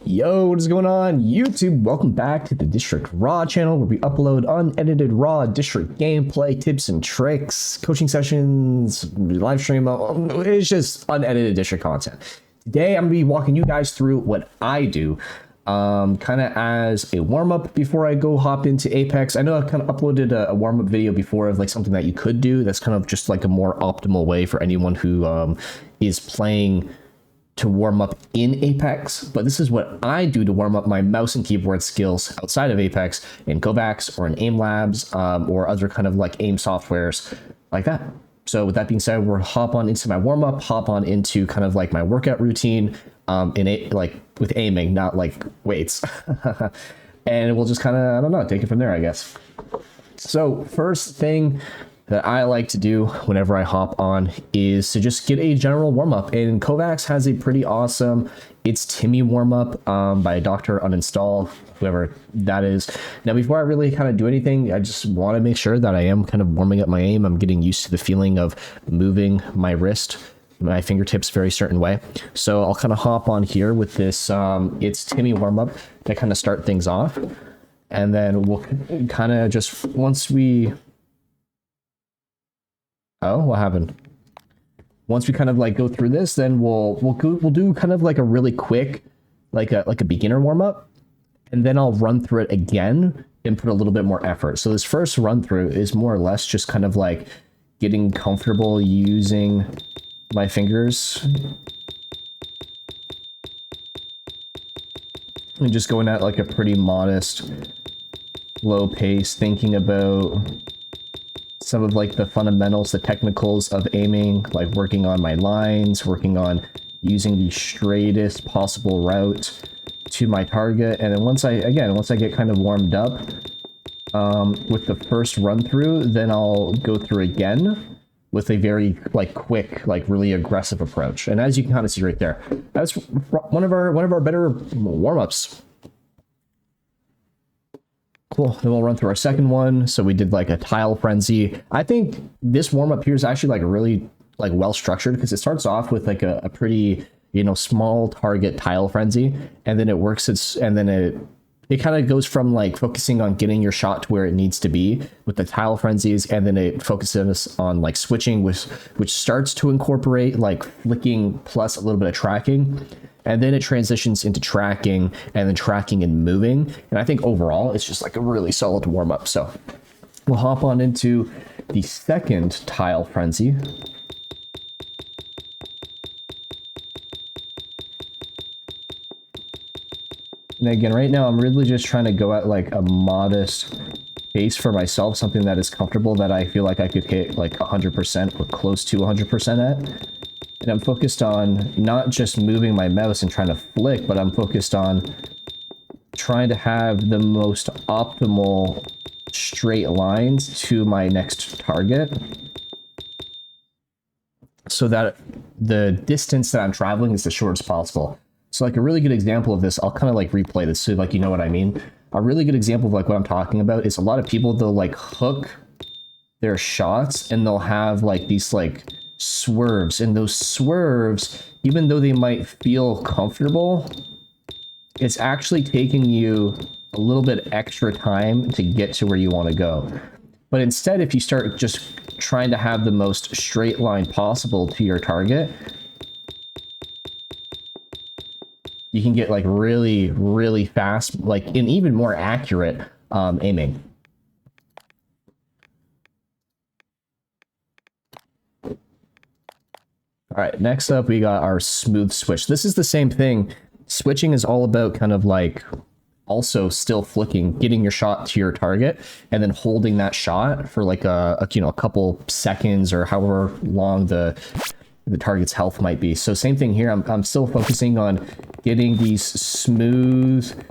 Yo, what is going on YouTube? Welcome back to the District Raw channel where we upload unedited raw district gameplay, tips and tricks, coaching sessions, live stream. It's just unedited district content. Today I'm gonna be walking you guys through what I do kind of as a warm-up before I go hop into Apex. I know I've kind of uploaded a warm-up video before of like something that you could do that's kind of just like a more optimal way for anyone who is playing to warm up in Apex, but this is what I do to warm up my mouse and keyboard skills outside of Apex in Kovaak's or in Aim Labs or other kind of like aim softwares like that. So with that being said, we'll hop on into my warm up, hop on into kind of like my workout routine like with aiming, not like weights. And we'll just kind of, I don't know, take it from there, I guess. So first thing that I like to do whenever I hop on is to just get a general warm-up, and Kovaak's has a pretty awesome It's Timmy warm-up by Dr. Uninstall, whoever that is. Now before I really kind of do anything, I just want to make sure that I am kind of warming up my aim. I'm getting used to the feeling of moving my wrist, my fingertips very certain way. So I'll kind of hop on here with this It's Timmy warm-up to kind of start things off, and then we'll kind of just once we what happened? Once we kind of like go through this, then we'll do kind of like a really quick, like a beginner warm up, and then I'll run through it again and put a little bit more effort. So this first run through is more or less just kind of like getting comfortable using my fingers and just going at like a pretty modest, low pace, thinking about some of like the fundamentals, the technicals of aiming, like working on my lines, working on using the straightest possible route to my target. And then once I get kind of warmed up with the first run through, then I'll go through again with a very like quick, like really aggressive approach. And as you can kind of see right there, that's one of our better warm-ups. Cool, then we'll run through our second one. So we did like a tile frenzy. I think this warm-up here is actually like really like well structured because it starts off with like a pretty, you know, small target tile frenzy, and then it works it kind of goes from like focusing on getting your shot to where it needs to be with the tile frenzies, and then it focuses on like switching, which starts to incorporate like flicking plus a little bit of tracking. And then it transitions into tracking, and then tracking and moving. And I think overall, it's just like a really solid warm-up. So we'll hop on into the second tile frenzy. And again, right now, I'm really just trying to go at like a modest pace for myself, something that is comfortable, that I feel like I could hit like 100% or close to 100% at. And I'm focused on not just moving my mouse and trying to flick, but I'm focused on trying to have the most optimal straight lines to my next target, so that the distance that I'm traveling is the shortest possible. So like a really good example of this, I'll kind of like replay this so like you know what I mean. A really good example of like what I'm talking about is a lot of people, they'll like hook their shots and they'll have like these like swerves, and those swerves, even though they might feel comfortable, it's actually taking you a little bit extra time to get to where you want to go. But instead, if you start just trying to have the most straight line possible to your target, you can get like really, really fast, like and even more accurate aiming. All right, next up, we got our smooth switch. This is the same thing. Switching is all about kind of like also still flicking, getting your shot to your target, and then holding that shot for like a couple seconds or however long the target's health might be. So same thing here. I'm still focusing on getting these smooth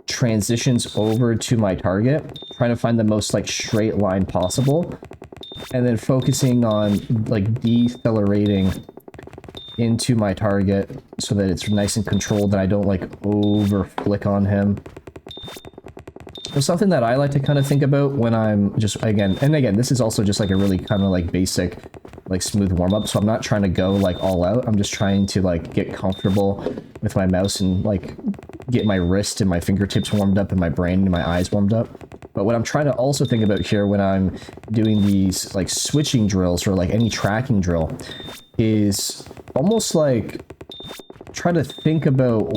transitions over to my target, trying to find the most like straight line possible, and then focusing on like decelerating into my target so that it's nice and controlled, that I don't like over flick on him. So something that I like to kind of think about when I'm just, again, this is also just like a really kind of like basic like smooth warm-up, so I'm not trying to go like all out. I'm just trying to like get comfortable with my mouse and like get my wrist and my fingertips warmed up and my brain and my eyes warmed up. But what I'm trying to also think about here when I'm doing these like switching drills or like any tracking drill is almost like try to think about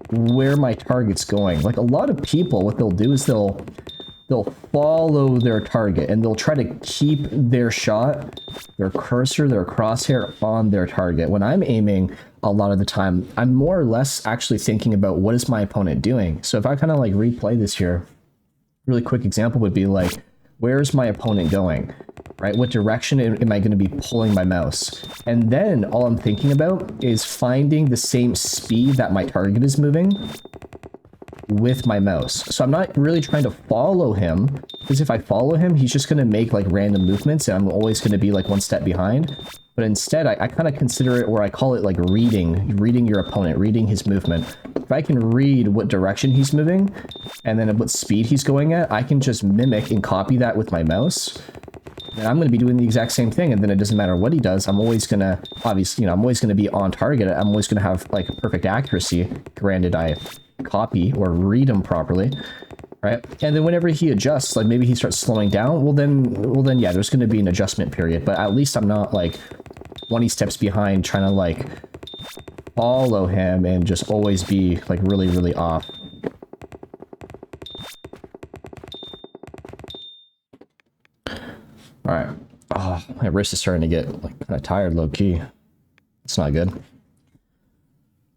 where my target's going. Like a lot of people, what they'll do is they'll follow their target and they'll try to keep their shot, their cursor, their crosshair on their target. When I'm aiming, a lot of the time, I'm more or less actually thinking about what is my opponent doing. So if I kind of like replay this here, really quick example would be like, where's my opponent going, right? What direction am I going to be pulling my mouse? And then all I'm thinking about is finding the same speed that my target is moving with my mouse. So I'm not really trying to follow him, because if I follow him, he's just going to make like random movements and I'm always going to be like one step behind. But instead, I kind of consider it, or I call it like reading your opponent, reading his movement. If I can read what direction he's moving and then what speed he's going at, I can just mimic and copy that with my mouse. And I'm going to be doing the exact same thing, and then it doesn't matter what he does. I'm always going to, obviously, I'm always going to be on target. I'm always going to have like perfect accuracy. Granted, I copy or read him properly, right? And then whenever he adjusts, like maybe he starts slowing down, well then yeah, there's going to be an adjustment period. But at least I'm not like 20 steps behind trying to like follow him and just always be like really, really off. All right. Oh, my wrist is starting to get like kind of tired, low key. It's not good.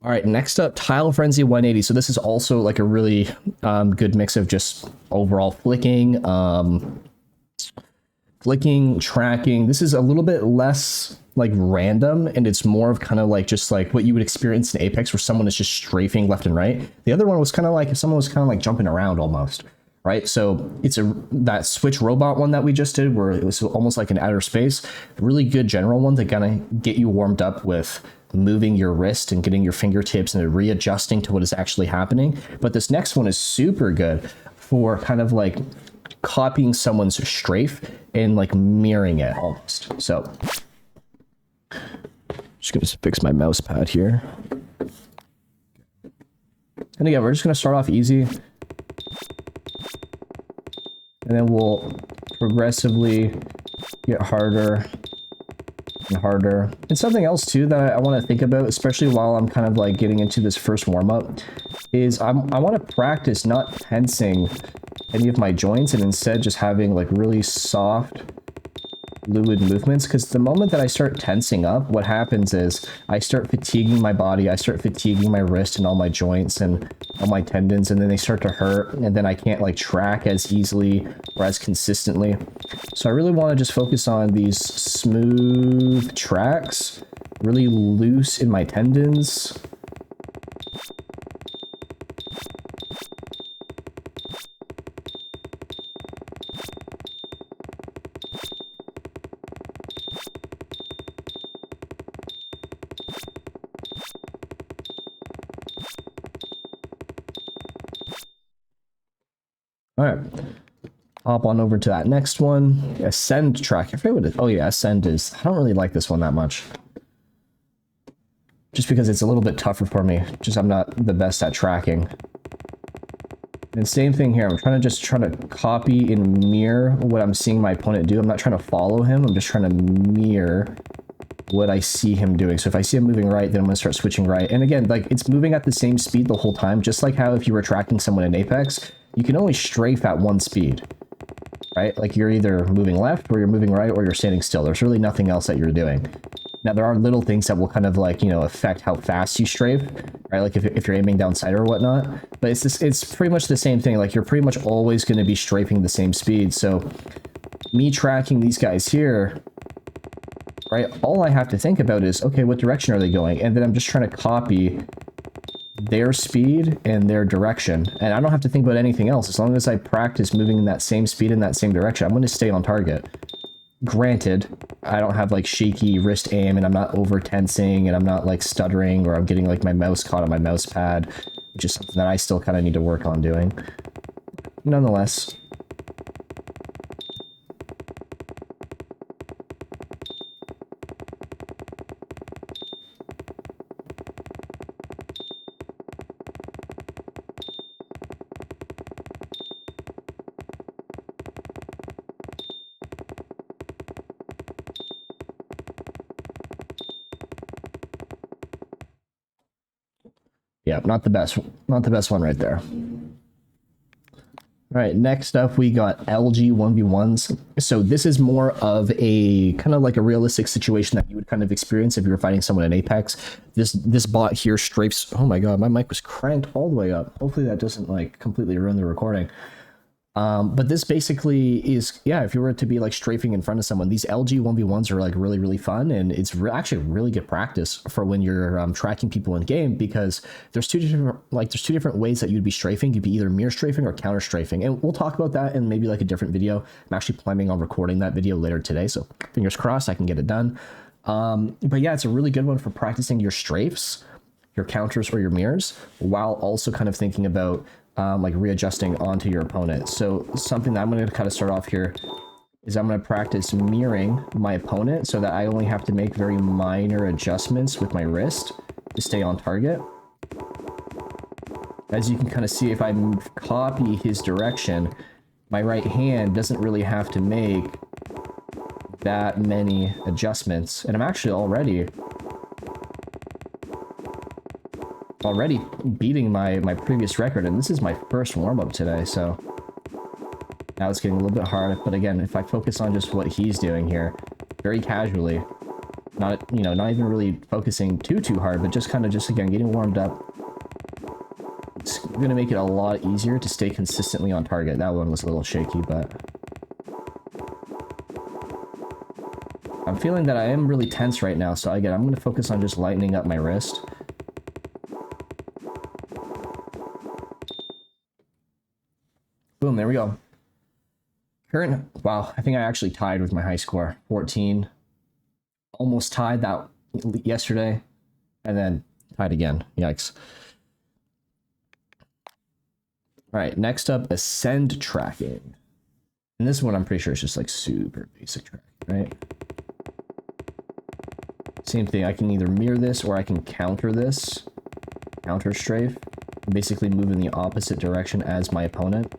All right, next up, Tile Frenzy 180. So this is also like a really good mix of just overall flicking, tracking. This is a little bit less like random, and it's more of kind of like just like what you would experience in Apex, where someone is just strafing left and right. The other one was kind of like if someone was kind of like jumping around almost, right? So it's that switch robot one that we just did, where it was almost like an outer space. Really good general one to kind of get you warmed up with moving your wrist and getting your fingertips and readjusting to what is actually happening. But this next one is super good for kind of like copying someone's strafe and like mirroring it almost. So just gonna fix my mouse pad here. And again, we're just gonna start off easy, and then we'll progressively get harder and harder. And something else too that I want to think about, especially while I'm kind of like getting into this first warm-up, is I want to practice not tensing any of my joints and instead just having like really soft, fluid movements. Because the moment that I start tensing up, what happens is I start fatiguing my body, I start fatiguing my wrist and all my joints and all my tendons, and then they start to hurt, and then I can't like track as easily or as consistently. So I really want to just focus on these smooth tracks, really loose in my tendons. All right, hop on over to that next one. Ascend track. I forget what it is. Oh yeah, Ascend is. I don't really like this one that much, just because it's a little bit tougher for me. Just I'm not the best at tracking. And same thing here. I'm trying to copy and mirror what I'm seeing my opponent do. I'm not trying to follow him. I'm just trying to mirror what I see him doing. So if I see him moving right, then I'm going to start switching right. And again, like it's moving at the same speed the whole time, just like how if you were tracking someone in Apex, you can only strafe at one speed, right? Like you're either moving left or you're moving right or you're standing still. There's really nothing else that you're doing. Now there are little things that will kind of like, you know, affect how fast you strafe, right? Like if you're aiming down sight or whatnot, but it's pretty much the same thing. Like you're pretty much always going to be strafing the same speed. So me tracking these guys here, right? All I have to think about is, okay, what direction are they going? And then I'm just trying to copy their speed and their direction. And I don't have to think about anything else. As long as I practice moving in that same speed in that same direction, I'm going to stay on target. Granted, I don't have like shaky wrist aim and I'm not over tensing and I'm not like stuttering or I'm getting like my mouse caught on my mouse pad, which is something that I still kind of need to work on doing. Nonetheless. Yeah, not the best one right there. All right, next up we got LG 1v1s. So this is more of a kind of like a realistic situation that you would kind of experience if you were fighting someone in Apex. This bot here strafes. Oh my god, my mic was cranked all the way up. Hopefully that doesn't like completely ruin the recording. But this basically is, yeah, if you were to be like strafing in front of someone, these LG 1v1s are like really, really fun. And it's actually really good practice for when you're tracking people in game, because there's two different ways that you'd be strafing. You'd be either mirror strafing or counter strafing. And we'll talk about that in maybe like a different video. I'm actually planning on recording that video later today. So fingers crossed I can get it done. But yeah, it's a really good one for practicing your strafes, your counters, or your mirrors, while also kind of thinking about like readjusting onto your opponent. So something that I'm going to kind of start off here is I'm going to practice mirroring my opponent so that I only have to make very minor adjustments with my wrist to stay on target. As you can kind of see, if I copy his direction, my right hand doesn't really have to make that many adjustments. And I'm actually already beating my previous record, and this is my first warm-up today, so now it's getting a little bit hard. But again, if I focus on just what he's doing here, very casually, not even really focusing too hard, but just kind of again getting warmed up, it's gonna make it a lot easier to stay consistently on target. That one was a little shaky, but I'm feeling that I am really tense right now, so again, I'm gonna focus on just lightening up my wrist. Boom, there we go. Current, wow, I think I actually tied with my high score, 14. Almost tied that yesterday, and then tied again. Yikes. All right, next up, ascend tracking. And this one I'm pretty sure is just like super basic tracking, right? Same thing, I can either mirror this or I can counter this. Counter strafe. Basically move in the opposite direction as my opponent,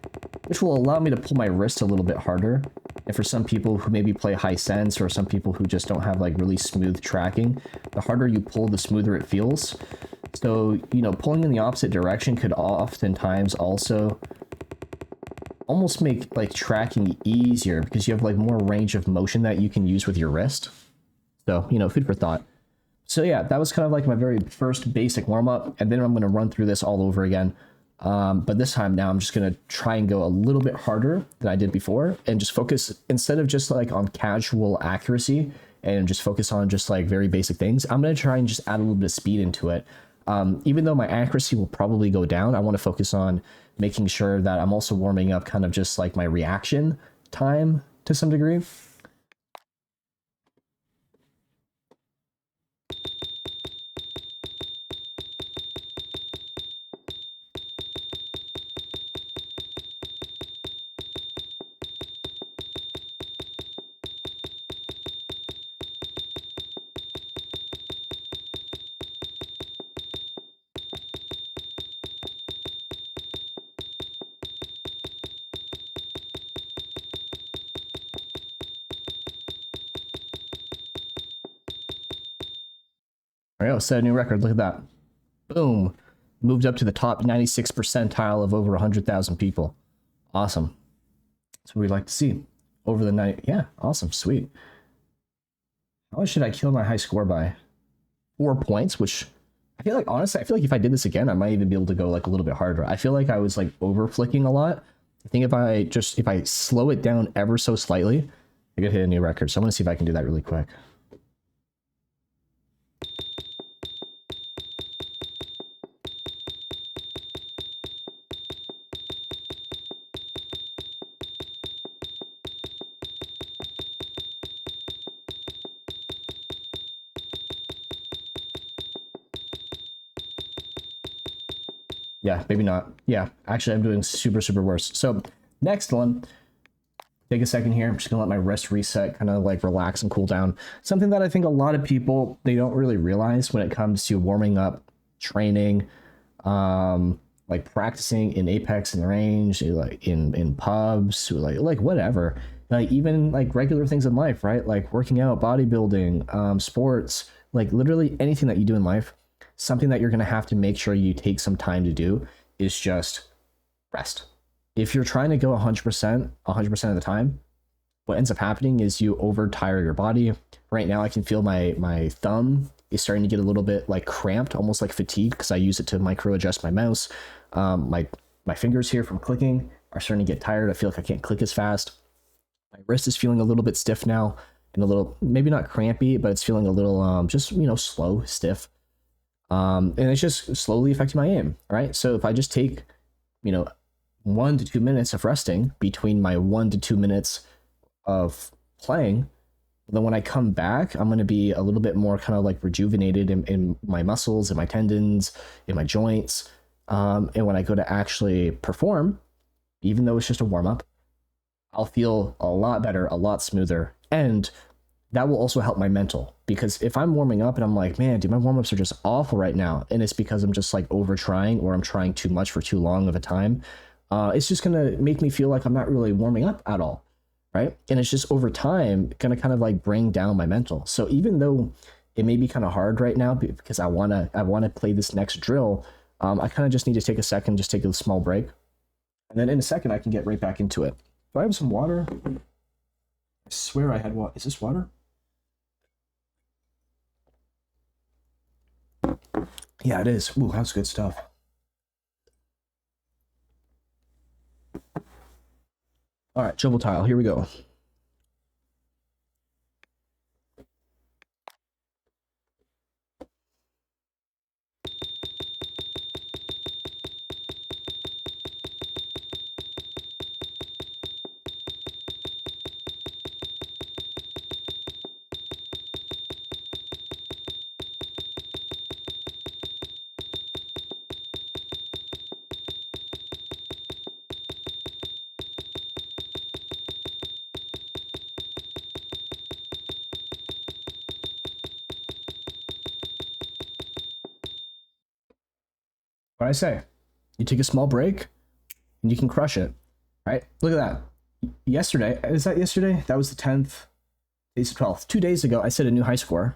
which will allow me to pull my wrist a little bit harder. And for some people who maybe play high sense, or some people who just don't have like really smooth tracking, the harder you pull, the smoother it feels. So, pulling in the opposite direction could oftentimes also almost make like tracking easier, because you have like more range of motion that you can use with your wrist. So, food for thought. So yeah, that was kind of like my very first basic warm-up, and then I'm going to run through this all over again. But this time now I'm just going to try and go a little bit harder than I did before, and just focus, instead of just like on casual accuracy and just focus on just like very basic things, I'm going to try and just add a little bit of speed into it. Even though my accuracy will probably go down, I want to focus on making sure that I'm also warming up kind of just like my reaction time to some degree. All right, set a new record. Look at that. Boom. Moved up to the top 96 percentile of over 100,000 people. Awesome. That's what we'd like to see. Over the night. Yeah, awesome. Sweet. How much should I kill my high score by? 4 points, which I feel like, honestly, I feel like if I did this again, I might even be able to go like a little bit harder. I feel like I was like over flicking a lot. I think if I slow it down ever so slightly, I could hit a new record. So I'm going to see if I can do that really quick. Yeah, maybe not. Yeah, actually, I'm doing super worse. So next one, take a second here. I'm just gonna let my wrist reset, kind of like relax and cool down. Something that I think a lot of people, they don't really realize when it comes to warming up, training, like practicing in Apex, in the range, like in pubs, like whatever. Like even like regular things in life, right? Like working out, bodybuilding, sports, like literally anything that you do in life. something that you're going to have to make sure you take some time to do is just rest. If you're trying to go 100% of the time, what ends up happening is you overtire your body. Right now I can feel my thumb is starting to get a little bit like cramped, almost like fatigued, because I use it to micro adjust my mouse. My fingers here from clicking are starting to get tired. I feel like I can't click as fast. My wrist is feeling a little bit stiff now, and a little, maybe not crampy, but it's feeling a little just, you know, slow, stiff. And it's just slowly affecting my aim, right? So if I just take, you know, 1 to 2 minutes of resting between my 1 to 2 minutes of playing, then when I come back, I'm going to be a little bit more kind of like rejuvenated in my muscles, in my tendons, in my joints. And when I go to actually perform, even though it's just a warm-up, I'll feel a lot better, a lot smoother. And that will also help my mental, because if I'm warming up and I'm like, man, dude, my warm-ups are just awful right now, and it's because I'm just like over trying, or I'm trying too much for too long of a time, it's just going to make me feel like I'm not really warming up at all. Right? And it's just over time going to kind of like bring down my mental. So even though it may be kind of hard right now because I want to play this next drill, I kind of just need to take a second, just take a small break. And then in a second, I can get right back into it. Do I have some water? I swear I had water. Is this water? Yeah, it is. Ooh, that's good stuff. All right, triple tile, here we go. What I say, you take a small break and you can crush it, right? Look at that. Yesterday, is that yesterday? That was the 10th, today's the 12th. 2 days ago, I set a new high score,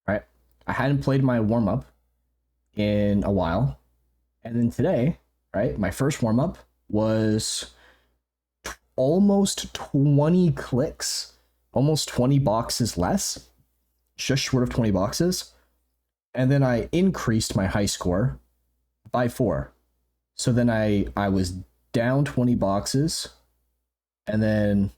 right? I hadn't played my warm-up in a while. And then today, right, my first warm-up was almost 20 clicks, almost 20 boxes less, just short of 20 boxes. And then I increased my high score by 4. So then I was down 20 boxes and then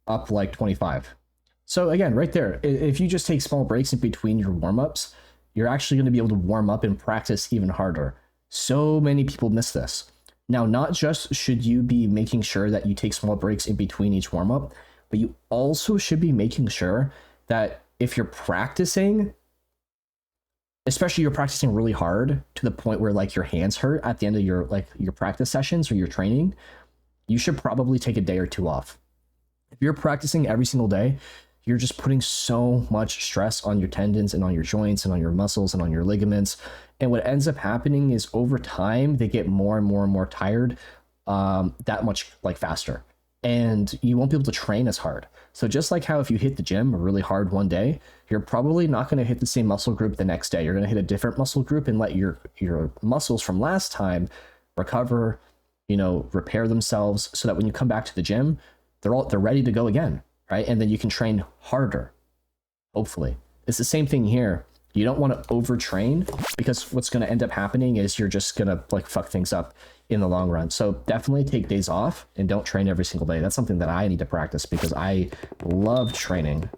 up like 25. So again, right there, if you just take small breaks in between your warm-ups, you're actually going to be able to warm up and practice even harder. So many people miss this. Now, not just should you be making sure that you take small breaks in between each warm-up, but you also should be making sure that if you're practicing, especially you're practicing really hard to the point where like your hands hurt at the end of your practice sessions or your training, you should probably take a day or two off. If you're practicing every single day, you're just putting so much stress on your tendons and on your joints and on your muscles and on your ligaments. And what ends up happening is over time, they get more and more and more tired, that much like faster. And you won't be able to train as hard. So just like how if you hit the gym really hard one day, you're probably not going to hit the same muscle group the next day. You're going to hit a different muscle group and let your muscles from last time recover, you know, repair themselves so that when you come back to the gym, they're ready to go again, right? And then you can train harder, hopefully. It's the same thing here. You don't want to overtrain, because what's going to end up happening is you're just going to like fuck things up in the long run. So definitely take days off and don't train every single day. That's something that I need to practice because I love training.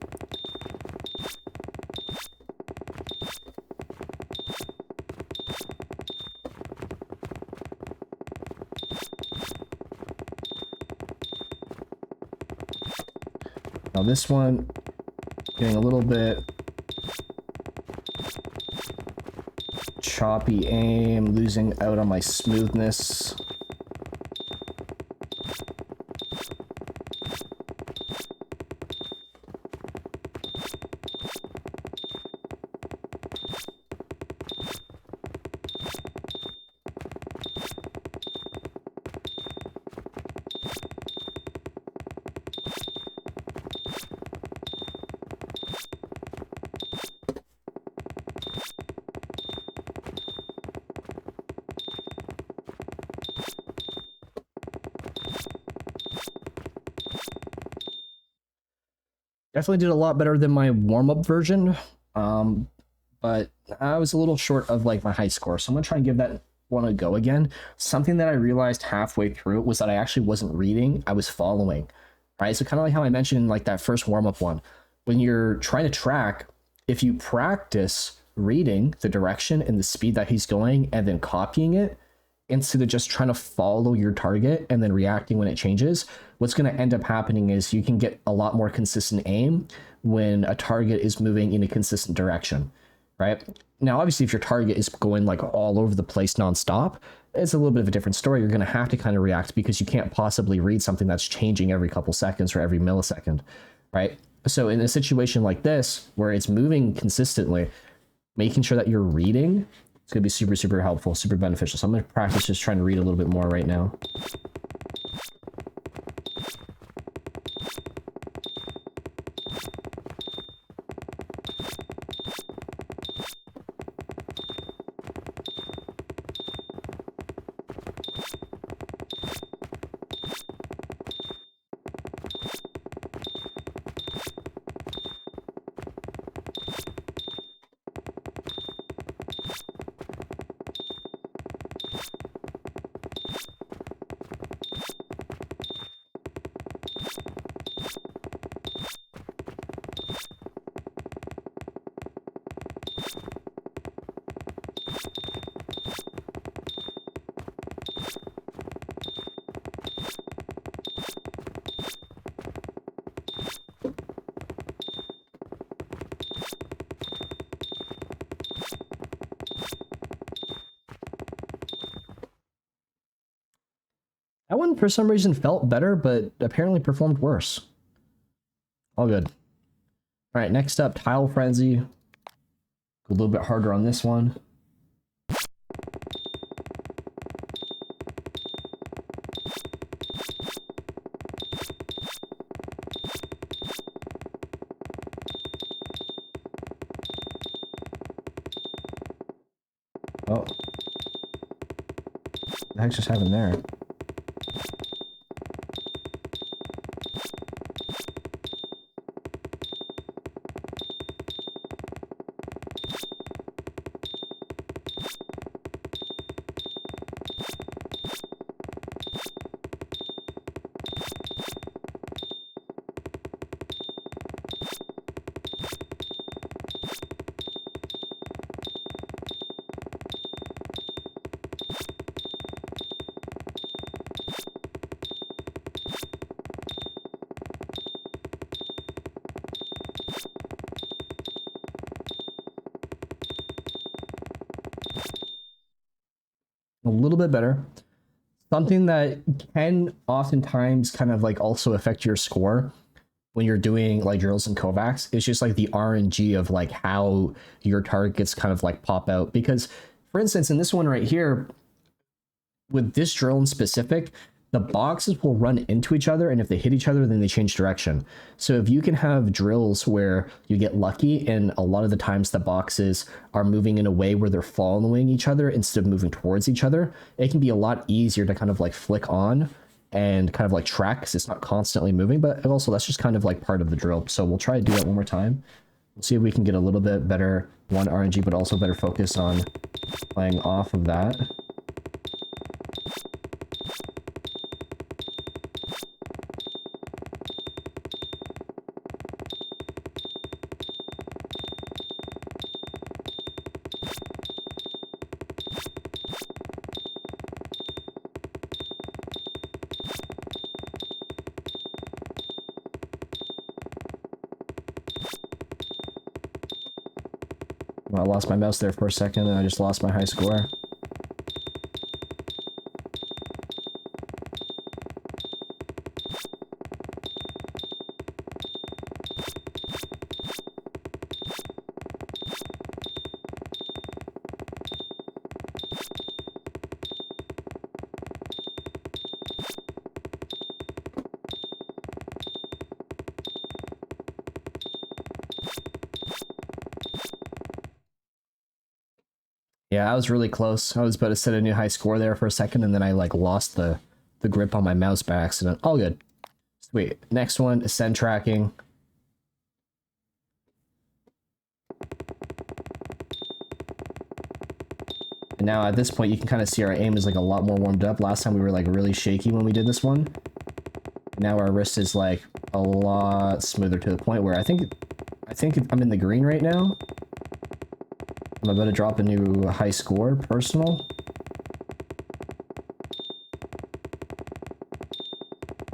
Now this one, getting a little bit choppy aim, losing out on my smoothness. Definitely did a lot better than my warm-up version, but I was a little short of like my high score, so I'm gonna try and give that one a go again. Something that I realized halfway through it was that I actually wasn't reading, I was following, right? So kind of like how I mentioned in like that first warm-up one, when you're trying to track, if you practice reading the direction and the speed that he's going and then copying it, instead of just trying to follow your target and then reacting when it changes, what's going to end up happening is you can get a lot more consistent aim when a target is moving in a consistent direction, right? Now, obviously, if your target is going like all over the place nonstop, it's a little bit of a different story. You're going to have to kind of react because you can't possibly read something that's changing every couple seconds or every millisecond, right? So in a situation like this, where it's moving consistently, making sure that you're reading, it's going to be super, super helpful, super beneficial. So I'm going to practice just trying to read a little bit more right now. That one, for some reason, felt better, but apparently performed worse. All good. All right, next up, Tile Frenzy. Go a little bit harder on this one. Oh. What the heck's just happened there? A little bit better. Something that can oftentimes kind of like also affect your score when you're doing like drills and Kovaaks is just like the RNG of like how your targets kind of like pop out. Because for instance, in this one right here, with this drill in specific, the boxes will run into each other, and if they hit each other, then they change direction. So if you can have drills where you get lucky, and a lot of the times the boxes are moving in a way where they're following each other instead of moving towards each other, it can be a lot easier to kind of like flick on and kind of like track because it's not constantly moving. But also that's just kind of like part of the drill. So we'll try to do that one more time. We'll see if we can get a little bit better one RNG, but also better focus on playing off of that. Well, I lost my mouse there for a second, and I just lost my high score. Yeah, I was really close. I was about to set a new high score there for a second, and then I like lost the grip on my mouse by accident. All good. Sweet. Next one, ascend tracking. And now at this point, you can kind of see our aim is like a lot more warmed up. Last time we were like really shaky when we did this one. Now our wrist is like a lot smoother to the point where I think I'm in the green right now. I'm about to drop a new high score, personal.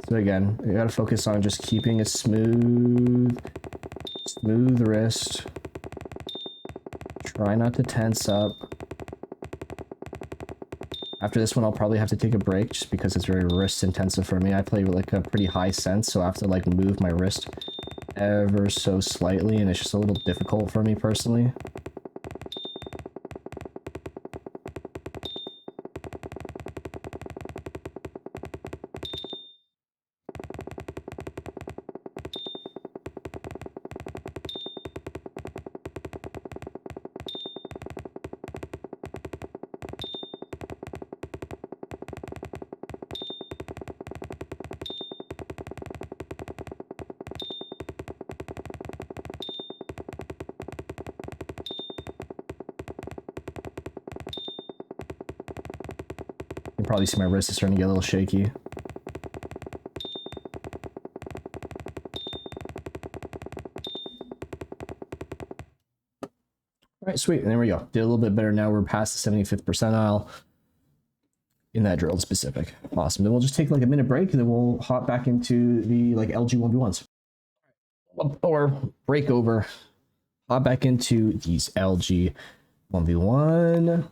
So again, you gotta focus on just keeping a smooth wrist. Try not to tense up. After this one, I'll probably have to take a break just because it's very wrist intensive for me. I play with like a pretty high sense, so I have to like move my wrist ever so slightly, and it's just a little difficult for me personally. You can probably see my wrist is starting to get a little shaky. Alright, sweet, and there we go. Did a little bit better now. We're past the 75th percentile in that drill specific. Awesome. Then we'll just take like a minute break, and then we'll hop back into the like LG 1v1s. Or break over, hop back into these LG 1v1.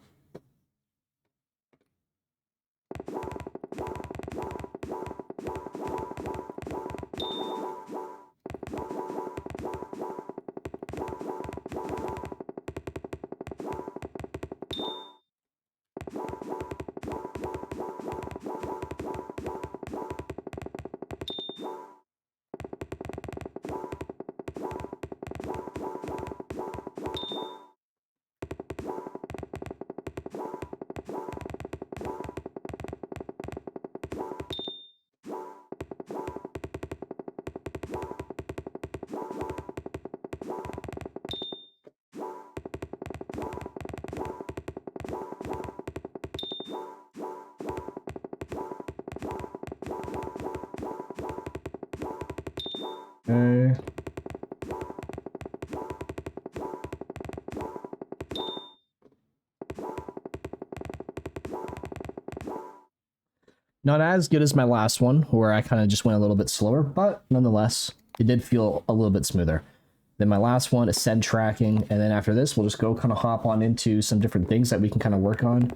Okay. Not as good as my last one, where I kind of just went a little bit slower, but nonetheless, it did feel a little bit smoother than my last one, ascend tracking, and then after this, we'll just go kind of hop on into some different things that we can kind of work on.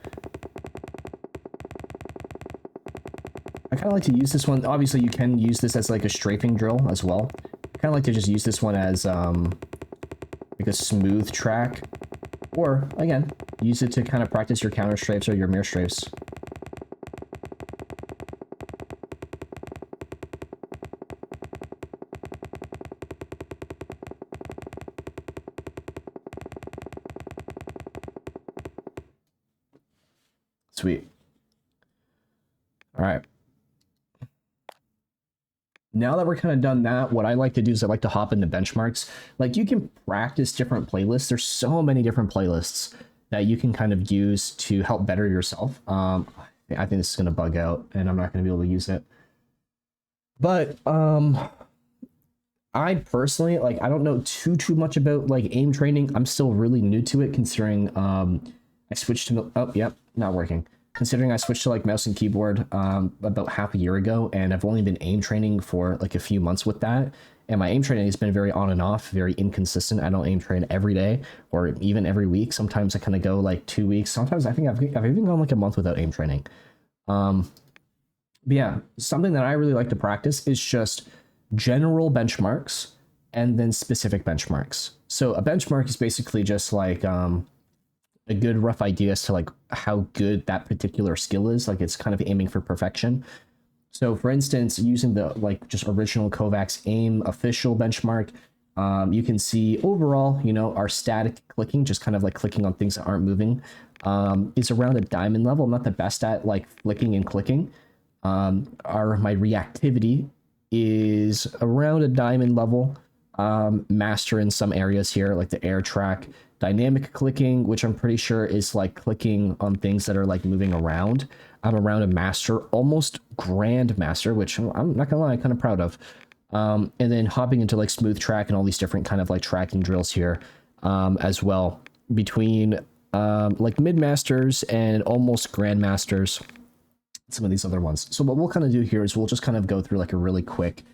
I kind of like to use this one. Obviously, you can use this as like a strafing drill as well. I kind of like to just use this one as like a smooth track, or again, use it to kind of practice your counter strafes or your mirror strafes. Sweet. All right. Now that we're kind of done that, what I like to do is I like to hop into benchmarks. Like, you can practice different playlists. There's so many different playlists that you can kind of use to help better yourself. I think this is going to bug out and I'm not going to be able to use it. But I personally, like, I don't know too much about like aim training. I'm still really new to it, considering I switched to, oh, yep, not working. Considering I switched to like mouse and keyboard about half a year ago, and I've only been aim training for like a few months with that. And my aim training has been very on and off, very inconsistent. I don't aim train every day or even every week. Sometimes I kind of go like 2 weeks. Sometimes I think I've even gone like a month without aim training. But yeah, something that I really like to practice is just general benchmarks and then specific benchmarks. So a benchmark is basically just like a good rough idea as to like how good that particular skill is. Like, it's kind of aiming for perfection. So for instance, using the like just original Kovaak's aim official benchmark, you can see overall, you know, our static clicking, just kind of like clicking on things that aren't moving, is around a diamond level. I'm not the best at like flicking and clicking. My reactivity is around a diamond level. Master in some areas here, like the air track dynamic clicking, which I'm pretty sure is like clicking on things that are like moving around. I'm around a master, almost grand master, which I'm not gonna lie, I'm kind of proud of. And then hopping into like smooth track and all these different kind of like tracking drills here as well, between like mid masters and almost grandmasters, some of these other ones. So what we'll kind of do here is we'll just kind of go through like a really quick,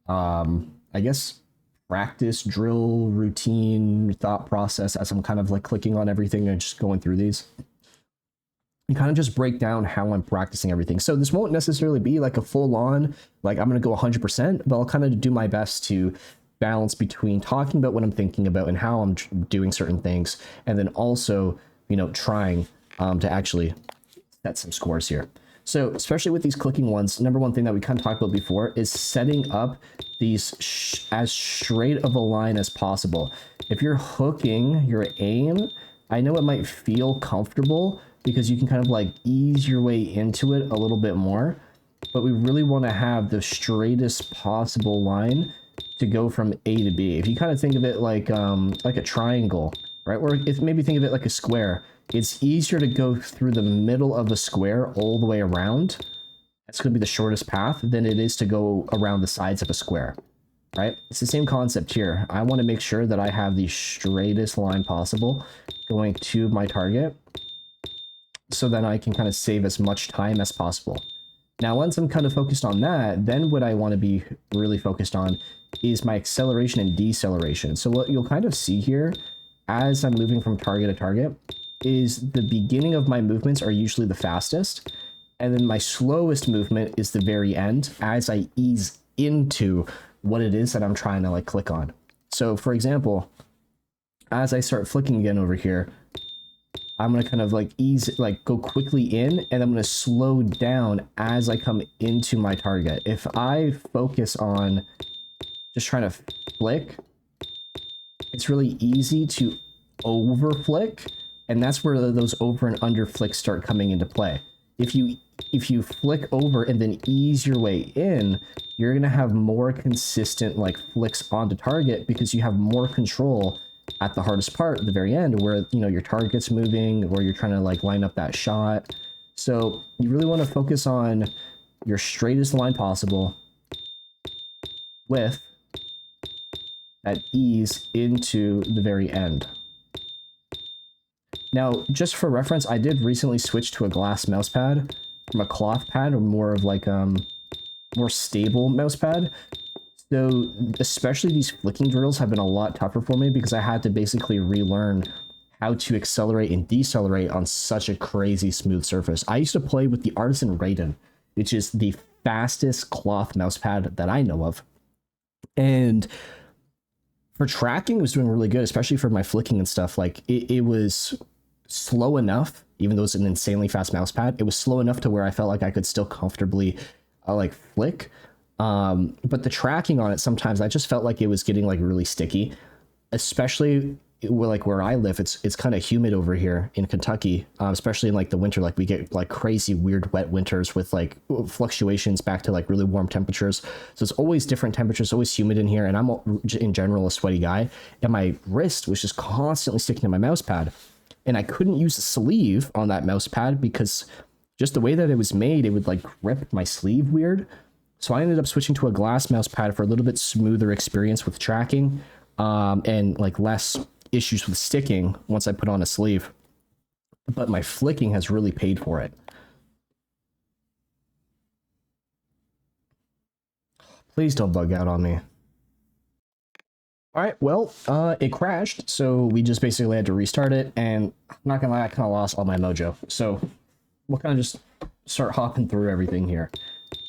I guess, practice drill routine thought process as I'm kind of like clicking on everything and just going through these. And kind of just break down how I'm practicing everything. So this won't necessarily be like a full on, like I'm going to go 100%, but I'll kind of do my best to balance between talking about what I'm thinking about and how I'm doing certain things. And then also, you know, trying to actually set some scores here. So especially with these clicking ones, number one thing that we kind of talked about before is setting up these as straight of a line as possible. If you're hooking your aim, I know it might feel comfortable because you can kind of like ease your way into it a little bit more, but we really want to have the straightest possible line to go from A to B. If you kind of think of it like a triangle, right? Or if maybe think of it like a square, it's easier to go through the middle of a square all the way around. That's going to be the shortest path than it is to go around the sides of a square, right? It's the same concept here. I want to make sure that I have the straightest line possible going to my target so that I can kind of save as much time as possible. Now, once I'm kind of focused on that, then what I want to be really focused on is my acceleration and deceleration. So what you'll kind of see here as I'm moving from target to target is the beginning of my movements are usually the fastest, and then my slowest movement is the very end as I ease into what it is that I'm trying to like click on. So for example, as I start flicking again over here, I'm going to kind of like go quickly in, and I'm going to slow down as I come into my target. If I focus on just trying to flick, it's really easy to over flick, and that's where those over and under flicks start coming into play. If you flick over and then ease your way in, you're going to have more consistent like flicks onto target because you have more control at the hardest part at the very end, where you know your target's moving or you're trying to like line up that shot. So you really want to focus on your straightest line possible with that ease into the very end. Now, just for reference, I did recently switch to a glass mouse pad from a cloth pad, or more of like more stable mouse pad. So especially these flicking drills have been a lot tougher for me because I had to basically relearn how to accelerate and decelerate on such a crazy smooth surface. I used to play with the Artisan Raiden, which is the fastest cloth mouse pad that I know of. And for tracking, it was doing really good, especially for my flicking and stuff. Like it was slow enough, even though it's an insanely fast mouse pad, it was slow enough to where I felt like I could still comfortably like flick. But the tracking on it, sometimes I just felt like it was getting like really sticky, especially like where I live. It's kind of humid over here in Kentucky, especially in like the winter. Like we get like crazy weird wet winters with like fluctuations back to like really warm temperatures. So it's always different temperatures, always humid in here. And I'm in general a sweaty guy, and my wrist was just constantly sticking to my mouse pad, and I couldn't use the sleeve on that mouse pad because just the way that it was made, it would like grip my sleeve weird. So I ended up switching to a glass mouse pad for a little bit smoother experience with tracking, and like less issues with sticking once I put on a sleeve. But my flicking has really paid for it. Please don't bug out on me. All right, well, it crashed, so we just basically had to restart it, and I'm not gonna lie, I kind of lost all my mojo. So we'll kind of just start hopping through everything here.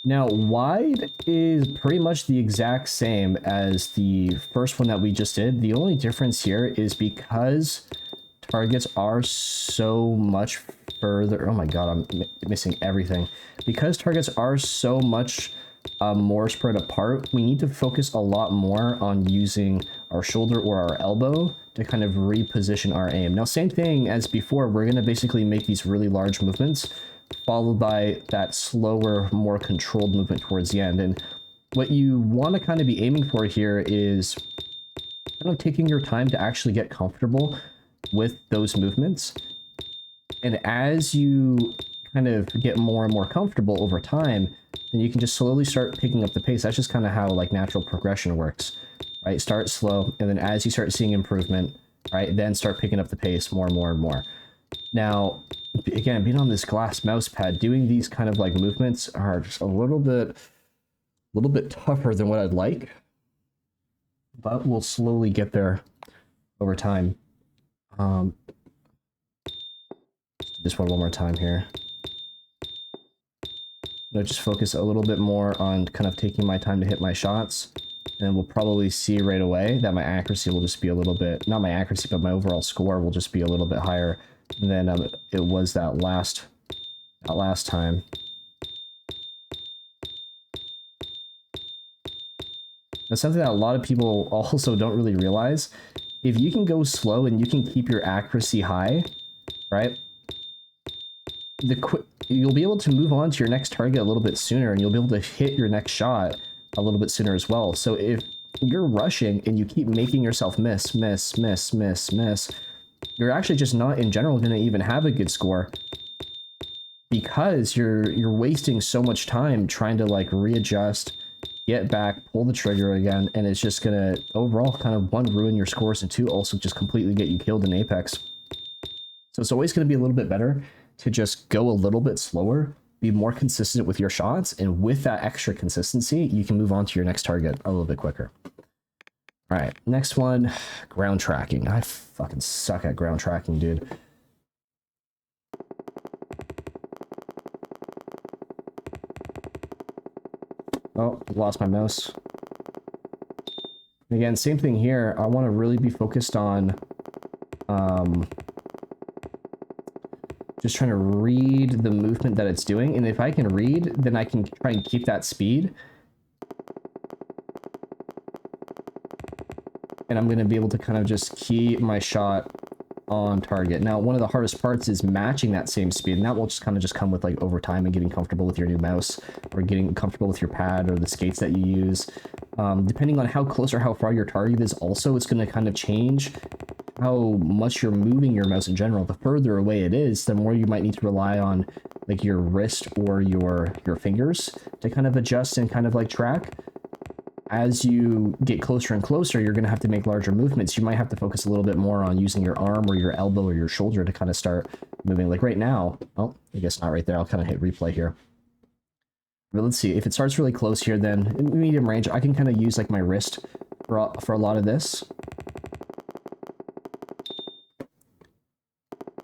Now, wide is pretty much the exact same as the first one that we just did. The only difference here is because targets are so much further. Oh my god, I'm missing everything. Because targets are so much more spread apart, we need to focus a lot more on using our shoulder or our elbow to kind of reposition our aim. Now, same thing as before, we're going to basically make these really large movements, followed by that slower, more controlled movement towards the end. And what you want to kind of be aiming for here is kind of taking your time to actually get comfortable with those movements. And as you kind of get more and more comfortable over time, then you can just slowly start picking up the pace. That's just kind of how like natural progression works, right? Start slow, and then as you start seeing improvement, right, then start picking up the pace more and more and more. Now, again, being on this glass mouse pad, doing these kind of like movements are just a little bit tougher than what I'd like, but we'll slowly get there over time. This one more time here. I'll just focus a little bit more on kind of taking my time to hit my shots, and we'll probably see right away that my accuracy will just be a little bit, not my accuracy, but my overall score will just be a little bit higher than it was that last time. That's something that a lot of people also don't really realize. If you can go slow and you can keep your accuracy high, right? You'll be able to move on to your next target a little bit sooner, and you'll be able to hit your next shot a little bit sooner as well. So if you're rushing and you keep making yourself miss, you're actually just not in general going to even have a good score, because you're wasting so much time trying to like readjust, get back, pull the trigger again, and it's just gonna overall kind of, one, ruin your scores, and two, also just completely get you killed in Apex. So it's always going to be a little bit better to just go a little bit slower, be more consistent with your shots, and with that extra consistency, you can move on to your next target a little bit quicker. All right, next one, ground tracking. I fucking suck at ground tracking, dude. Oh, lost my mouse. Again, same thing here. I want to really be focused on just trying to read the movement that it's doing, and if I can read, then I can try and keep that speed, and I'm going to be able to kind of just keep my shot on target. Now, one of the hardest parts is matching that same speed, and that will just kind of just come with like over time and getting comfortable with your new mouse, or getting comfortable with your pad or the skates that you use. Depending on how close or how far your target is, also it's going to kind of change how much you're moving your mouse in general. The further away it is, the more you might need to rely on like your wrist or your fingers to kind of adjust and kind of like track. As you get closer and closer, you're going to have to make larger movements. You might have to focus a little bit more on using your arm or your elbow or your shoulder to kind of start moving. Like right now, oh, I guess not right there. I'll kind of hit replay here. But let's see, if it starts really close here, then in medium range, I can kind of use like my wrist for a lot of this.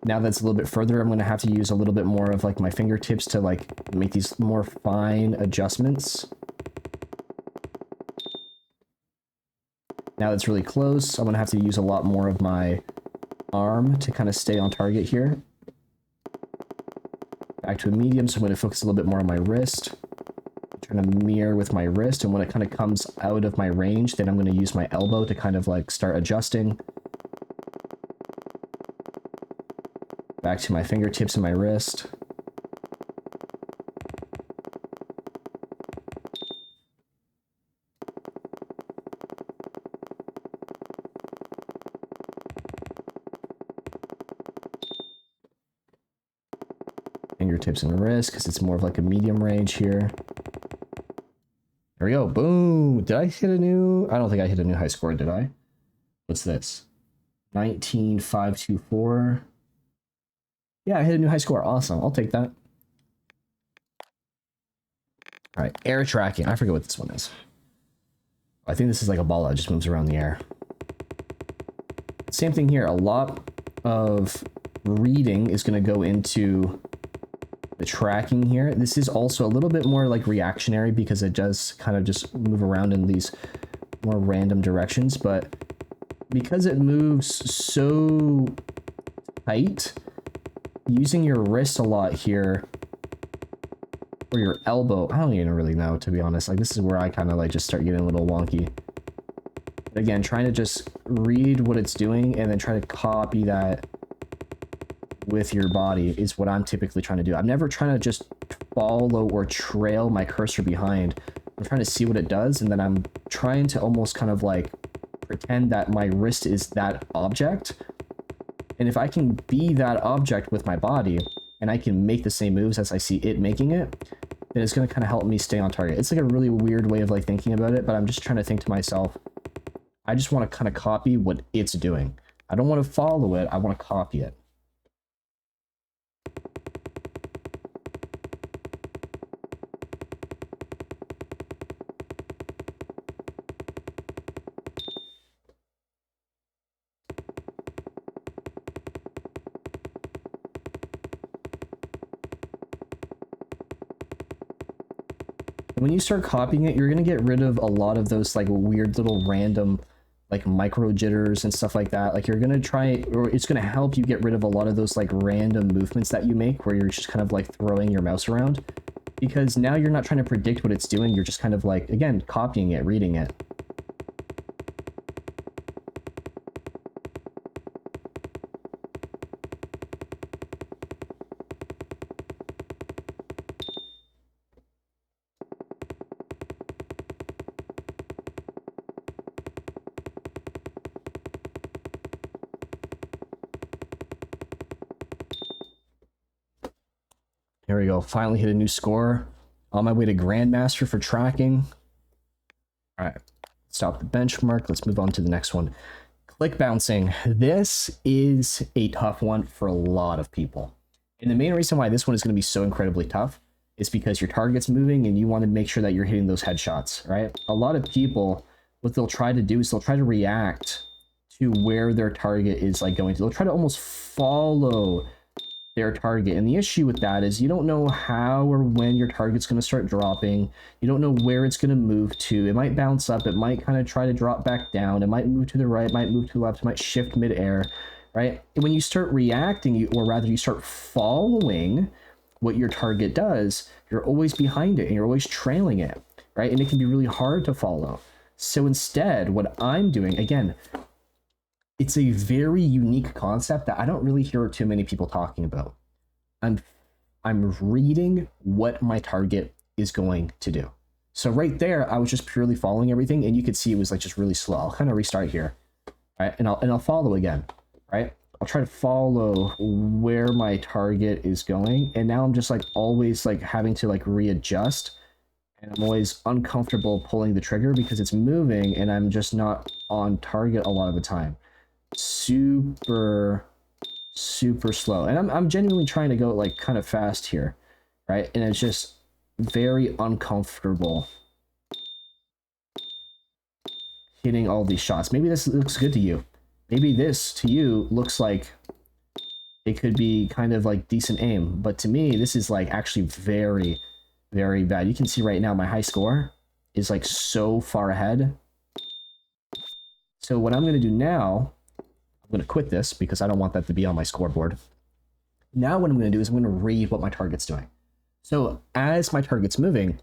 Now that's a little bit further, I'm going to have to use a little bit more of like my fingertips to like make these more fine adjustments. Now that's really close, I'm going to have to use a lot more of my arm to kind of stay on target here. Back to a medium, so I'm going to focus a little bit more on my wrist. I'm trying to mirror with my wrist, and when it kind of comes out of my range, then I'm going to use my elbow to kind of like start adjusting. Back to my fingertips and my wrist. Fingertips and wrist, because it's more of like a medium range here. There we go. Boom. Did I hit a new? I don't think I hit a new high score, did I? What's this? 19,524. Yeah, I hit a new high score. Awesome. I'll take that. All right, air tracking. I forget what this one is. I think this is like a ball that just moves around the air. Same thing here. A lot of reading is going to go into the tracking here. This is also a little bit more like reactionary, because it does kind of just move around in these more random directions, but because it moves so tight, using your wrist a lot here, or your elbow, I don't even really know, to be honest. Like, this is where I kind of like just start getting a little wonky. But again, trying to just read what it's doing and then try to copy that with your body is what I'm typically trying to do. I'm never trying to just follow or trail my cursor behind. I'm trying to see what it does, and then I'm trying to almost kind of like pretend that my wrist is that object, And if I can be that object with my body, and I can make the same moves as I see it making it, then it's going to kind of help me stay on target. It's like a really weird way of like thinking about it, but I'm just trying to think to myself, I just want to kind of copy what it's doing. I don't want to follow it, I want to copy it. When you start copying it, you're going to get rid of a lot of those like weird little random like micro jitters and stuff like that. Like you're going to try, or it's going to help you get rid of a lot of those like random movements that you make where you're just kind of like throwing your mouse around, because now you're not trying to predict what it's doing. You're just kind of like, again, copying it, reading it. There we go. Finally hit a new score. On my way to Grandmaster for tracking. All right. Stop the benchmark. Let's move on to the next one. Click bouncing. This is a tough one for a lot of people. And the main reason why this one is going to be so incredibly tough is because your target's moving and you want to make sure that you're hitting those headshots, right? A lot of people, what they'll try to do is they'll try to react to where their target is like going to. They'll try to almost follow their target, and the issue with that is you don't know how or when your target's going to start dropping. You don't know where it's going to move to. It might bounce up, it might kind of try to drop back down, it might move to the right, it might move to the left, it might shift mid-air, right? And when you start reacting, or rather you start following what your target does, you're always behind it and you're always trailing it, right? And it can be really hard to follow. So instead, what I'm doing, again, it's a very unique concept that I don't really hear too many people talking about. I'm reading what my target is going to do. So right there, I was just purely following everything, and you could see it was like just really slow. I'll kind of restart here, right? And I'll follow again, right? I'll try to follow where my target is going, and now I'm just like always like having to like readjust, and I'm always uncomfortable pulling the trigger because it's moving, and I'm just not on target a lot of the time. Super slow, and I'm genuinely trying to go like kind of fast here, right? And it's just very uncomfortable hitting all these shots. Maybe this looks good to you. Maybe this to you looks like it could be kind of like decent aim, but to me this is like actually very bad. You can see right now my high score is like so far ahead. So what I'm going to do now, I'm going to quit this because I don't want that to be on my scoreboard. Now what I'm going to do is I'm going to read what my target's doing. So as my target's moving,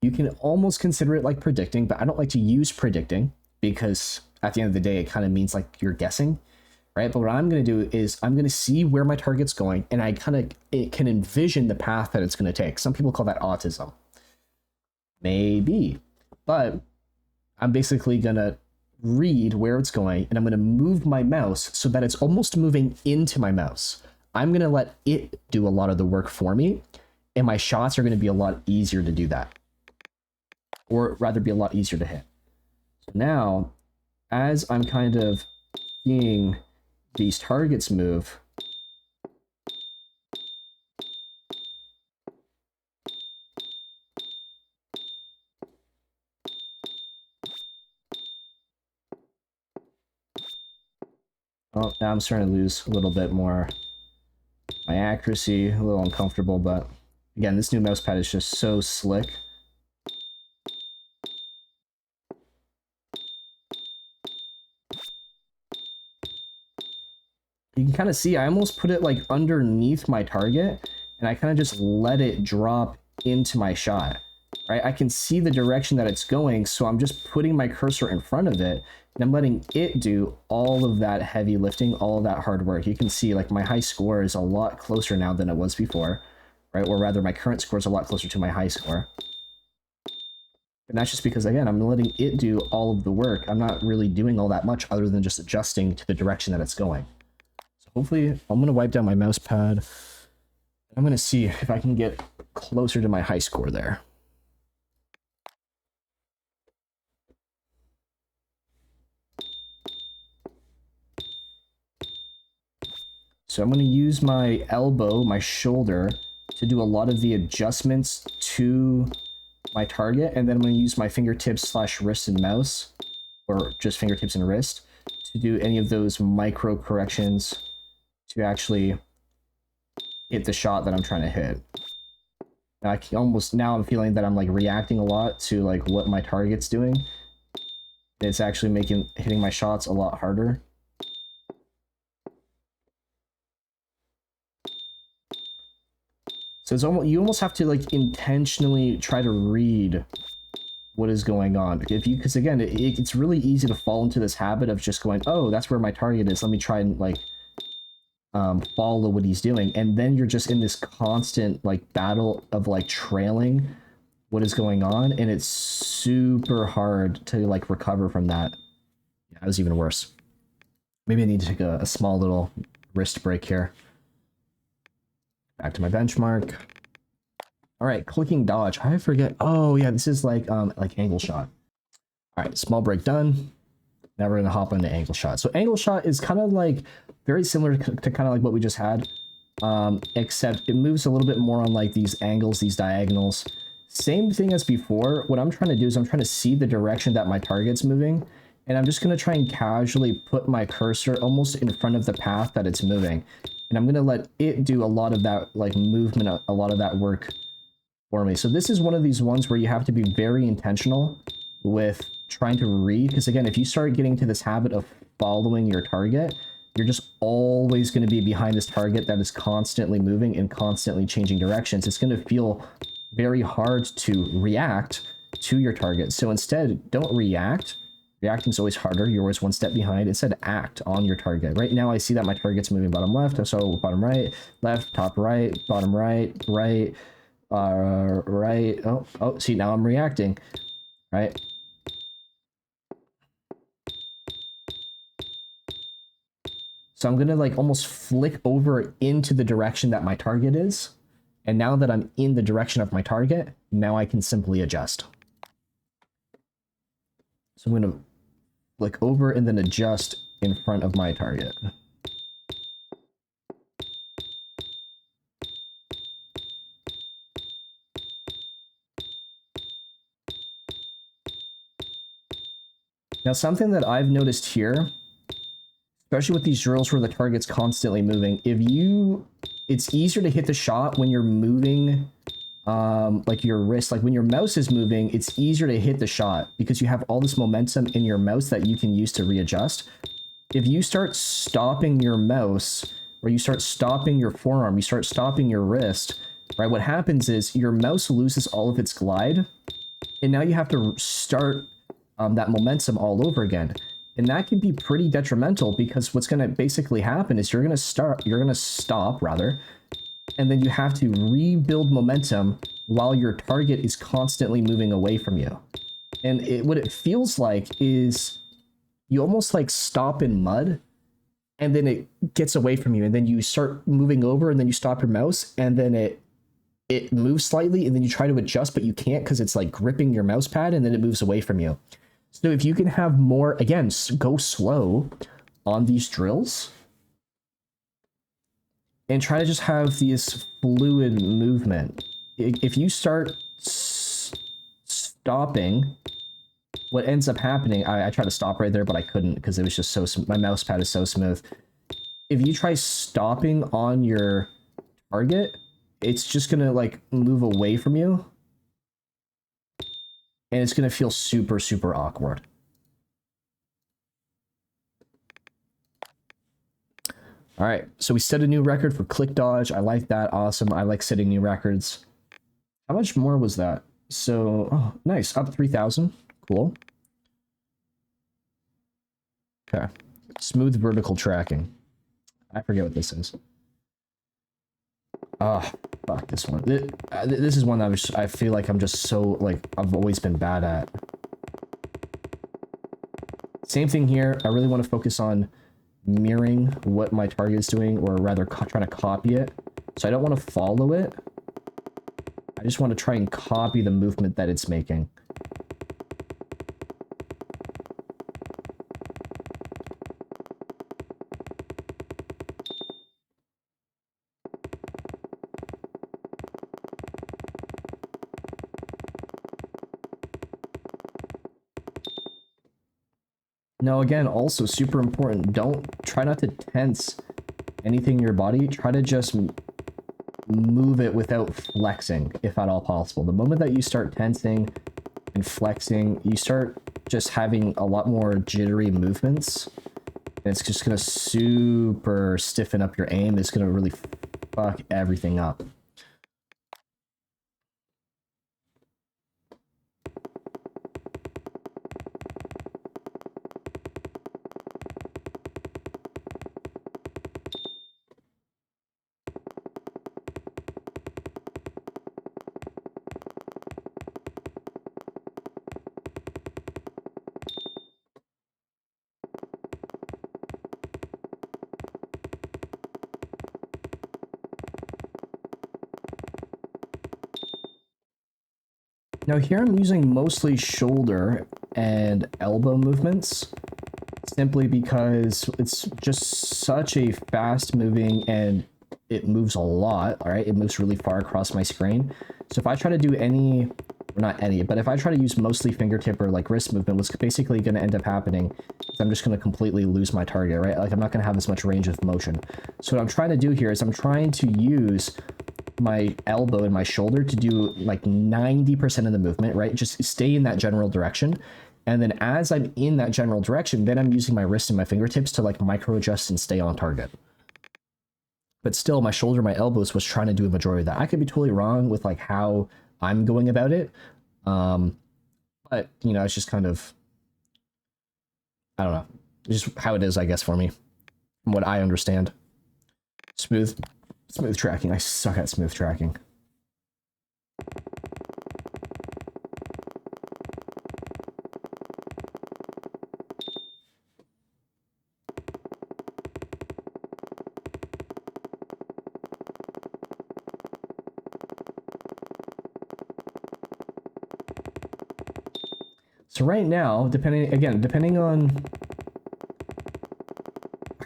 you can almost consider it like predicting, but I don't like to use predicting because at the end of the day, it kind of means like you're guessing, right? But what I'm going to do is I'm going to see where my target's going, and I kind of can envision the path that it's going to take. Some people call that autism. Maybe. But I'm basically going to read where it's going, and I'm going to move my mouse so that it's almost moving into my mouse. I'm going to let it do a lot of the work for me, and my shots are going to be a lot easier to do that, or rather be a lot easier to hit. So now, as I'm kind of seeing these targets move, oh, now I'm starting to lose a little bit more my accuracy, a little uncomfortable, but again, this new mouse pad is just so slick. You can kind of see I almost put it like underneath my target, and I kind of just let it drop into my shot, right? I can see the direction that it's going, so I'm just putting my cursor in front of it, and I'm letting it do all of that heavy lifting, all of that hard work. You can see like my high score is a lot closer now than it was before, right? Or rather, my current score is a lot closer to my high score. And that's just because, again, I'm letting it do all of the work. I'm not really doing all that much other than just adjusting to the direction that it's going. So hopefully I'm going to wipe down my mouse pad. I'm going to see if I can get closer to my high score there. So I'm going to use my elbow, my shoulder, to do a lot of the adjustments to my target, and then I'm going to use my fingertips / wrist and mouse, or just fingertips and wrist, to do any of those micro corrections to actually hit the shot that I'm trying to hit. Now I'm feeling that I'm like reacting a lot to like what my target's doing. It's actually hitting my shots a lot harder. So you almost have to like intentionally try to read what is going on. Because again, it's really easy to fall into this habit of just going, oh, that's where my target is. Let me try and like follow what he's doing. And then you're just in this constant like battle of like trailing what is going on. And it's super hard to like recover from that. Yeah, it was even worse. Maybe I need to take a small little wrist break here. Back to my benchmark. All right, clicking dodge. I forget. Oh yeah, this is like angle shot. All right, small break done. Now we're gonna hop into angle shot. So angle shot is kind of like very similar to kind of like what we just had, except it moves a little bit more on like these angles, these diagonals. Same thing as before. What I'm trying to do is I'm trying to see the direction that my target's moving, and I'm just gonna try and casually put my cursor almost in front of the path that it's moving. And I'm going to let it do a lot of that like movement, a lot of that work for me. So this is one of these ones where you have to be very intentional with trying to read. Because again, if you start getting to this habit of following your target, you're just always going to be behind this target that is constantly moving and constantly changing directions. It's going to feel very hard to react to your target. So instead, don't react. Reacting is always harder. You're always one step behind. Instead, act on your target. Right now, I see that my target's moving bottom left. So bottom right, left, top right, bottom right, right, right. Oh, see, now I'm reacting, right? So I'm going to like almost flick over into the direction that my target is. And now that I'm in the direction of my target, now I can simply adjust. So I'm going to flick over and then adjust in front of my target. Now, something that I've noticed here, especially with these drills where the target's constantly moving, it's easier to hit the shot when you're moving like your wrist. Like when your mouse is moving, it's easier to hit the shot because you have all this momentum in your mouse that you can use to readjust. If you start stopping your mouse, or you start stopping your forearm, you start stopping your wrist, right? What happens is your mouse loses all of its glide, and now you have to start that momentum all over again. And that can be pretty detrimental because what's going to basically happen is you're going to stop rather, and then you have to rebuild momentum while your target is constantly moving away from you. And what it feels like is you almost like stop in mud, and then it gets away from you, and then you start moving over, and then you stop your mouse, and then it moves slightly, and then you try to adjust, but you can't because it's like gripping your mouse pad, and then it moves away from you. So if you can have more, again, go slow on these drills and try to just have this fluid movement. If you start stopping, what ends up happening, I tried to stop right there, but I couldn't because it was just so, my mouse pad is so smooth. If you try stopping on your target, it's just going to like move away from you. And it's going to feel super, super awkward. All right, so we set a new record for click dodge. I like that. Awesome. I like setting new records. How much more was that? So, oh, nice. Up 3,000. Cool. Okay. Smooth vertical tracking. I forget what this is. Ah, fuck this one. This is one that I feel like I'm just so, like, I've always been bad at. Same thing here. I really want to focus on mirroring what my target is doing, or rather trying to copy it. So I don't want to follow it. I just want to try and copy the movement that it's making. Now again, also super important, try not to tense anything in your body. Try to just move it without flexing, if at all possible. The moment that you start tensing and flexing, you start just having a lot more jittery movements. And it's just going to super stiffen up your aim. It's going to really fuck everything up. Now here I'm using mostly shoulder and elbow movements, simply because it's just such a fast moving and it moves a lot, all right? It moves really far across my screen. So if I try to do any, or not any, but if I try to use mostly fingertip or like wrist movement, what's basically going to end up happening is I'm just going to completely lose my target, right? Like I'm not going to have as much range of motion. So what I'm trying to do here is I'm trying to use my elbow and my shoulder to do like 90% of the movement, right? Just stay in that general direction. And then as I'm in that general direction, then I'm using my wrist and my fingertips to like micro adjust and stay on target. But still, my shoulder, my elbows was trying to do a majority of that. I could be totally wrong with like how I'm going about it. But you know, it's just kind of, I don't know, it's just how it is, I guess, for me, from what I understand. Smooth tracking. I suck at smooth tracking. So right now, depending on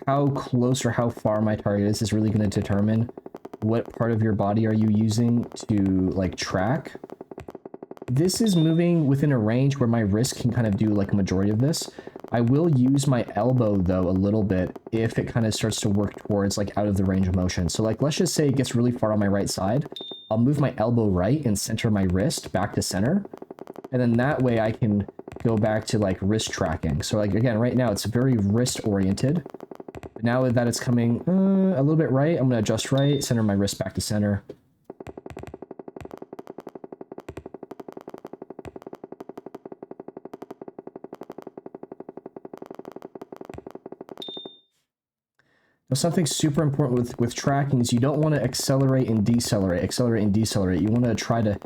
how close or how far my target is really going to determine what part of your body are you using to like track. This is moving within a range where my wrist can kind of do like a majority of this. I will use my elbow though a little bit if it kind of starts to work towards like out of the range of motion. So like let's just say it gets really far on my right side. I'll move my elbow right and center my wrist back to center. And then that way I can go back to like wrist tracking. So like again, right now it's very wrist oriented. But now that it's coming a little bit right, I'm going to adjust right, center my wrist back to center. Now something super important with tracking is you don't want to accelerate and decelerate. You want to try to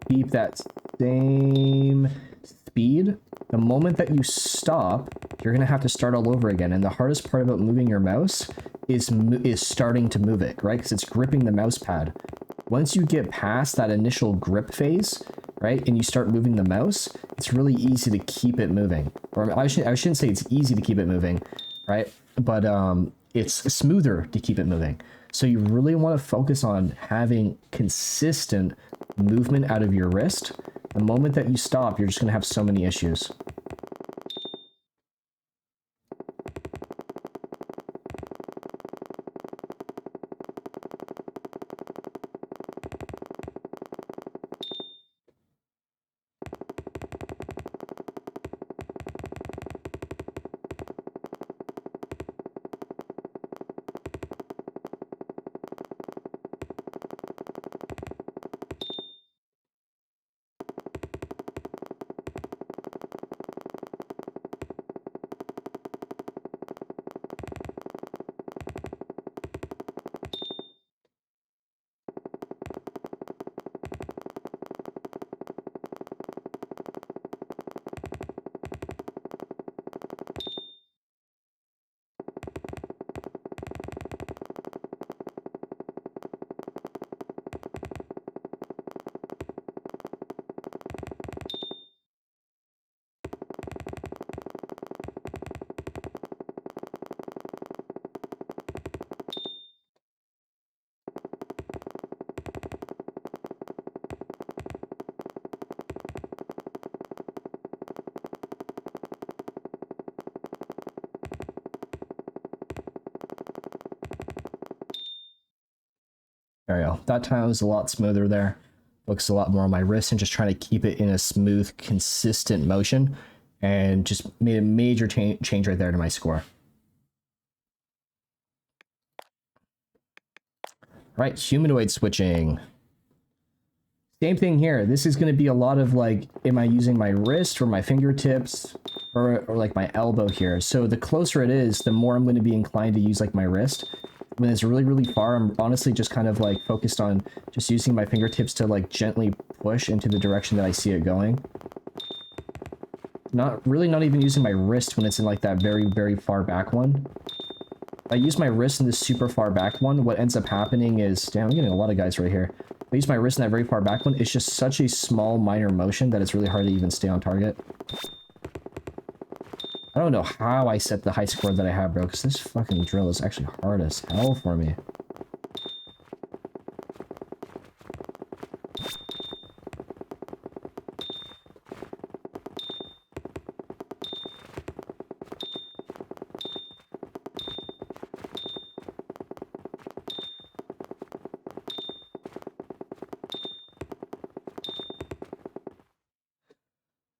keep that same speed. The moment that you stop, you're going to have to start all over again. And the hardest part about moving your mouse is starting to move it, right? Because it's gripping the mouse pad. Once you get past that initial grip phase, right, and you start moving the mouse, it's really easy to keep it moving. Or I shouldn't say it's easy to keep it moving, right? But it's smoother to keep it moving. So you really want to focus on having consistent movement out of your wrist. The moment that you stop, you're just going to have so many issues. There we go. That time was a lot smoother there. Focus a lot more on my wrist and just trying to keep it in a smooth, consistent motion, and just made a major change right there to my score. Right, humanoid switching. Same thing here. This is going to be a lot of like, am I using my wrist or my fingertips or like my elbow here? So the closer it is, the more I'm going to be inclined to use like my wrist. When it's really, really far, I'm honestly just kind of like focused on just using my fingertips to like gently push into the direction that I see it going. Not even using my wrist when it's in like that very, very far back one. I use my wrist in this super far back one. What ends up happening is, damn, I'm getting a lot of guys right here. I use my wrist in that very far back one. It's just such a small, minor motion that it's really hard to even stay on target. I don't know how I set the high score that I have, bro, because this fucking drill is actually hard as hell for me.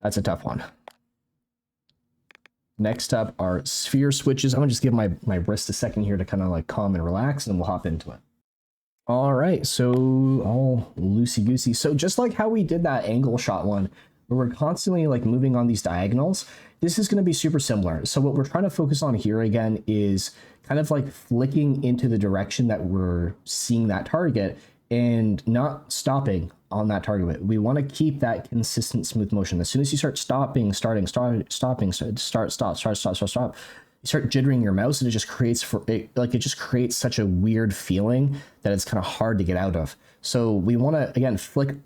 That's a tough one. Next up are sphere switches. I'm gonna just give my wrist a second here to kind of like calm and relax, and then we'll hop into it. All right, so all loosey-goosey. So just like how we did that angle shot one, where we're constantly like moving on these diagonals, this is gonna be super similar. So what we're trying to focus on here again is kind of like flicking into the direction that we're seeing that target and not stopping on that target. We want to keep that consistent smooth motion. As soon as you start stopping, stop, you start jittering your mouse, and it just creates such a weird feeling that it's kind of hard to get out of. So we want to again flick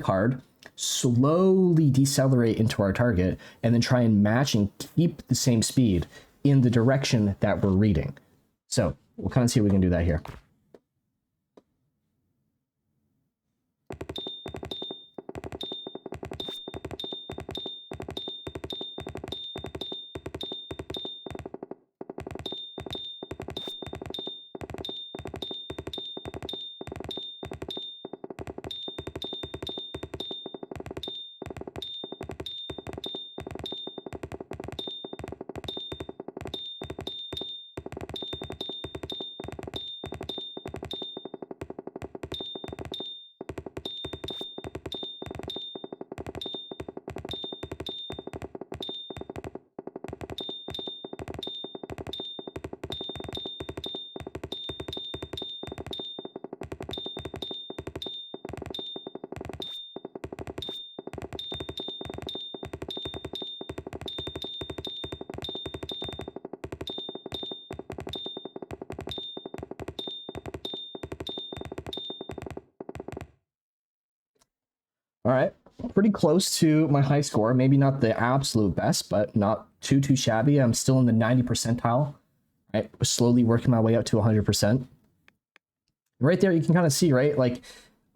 hard, slowly decelerate into our target, and then try and match and keep the same speed in the direction that we're reading. So we'll kind of see if we can do that here. All right, pretty close to my high score. Maybe not the absolute best, but not too shabby. I'm still in the 90 percentile. Right, slowly working my way up to 100%. Right there, you can kind of see, right? Like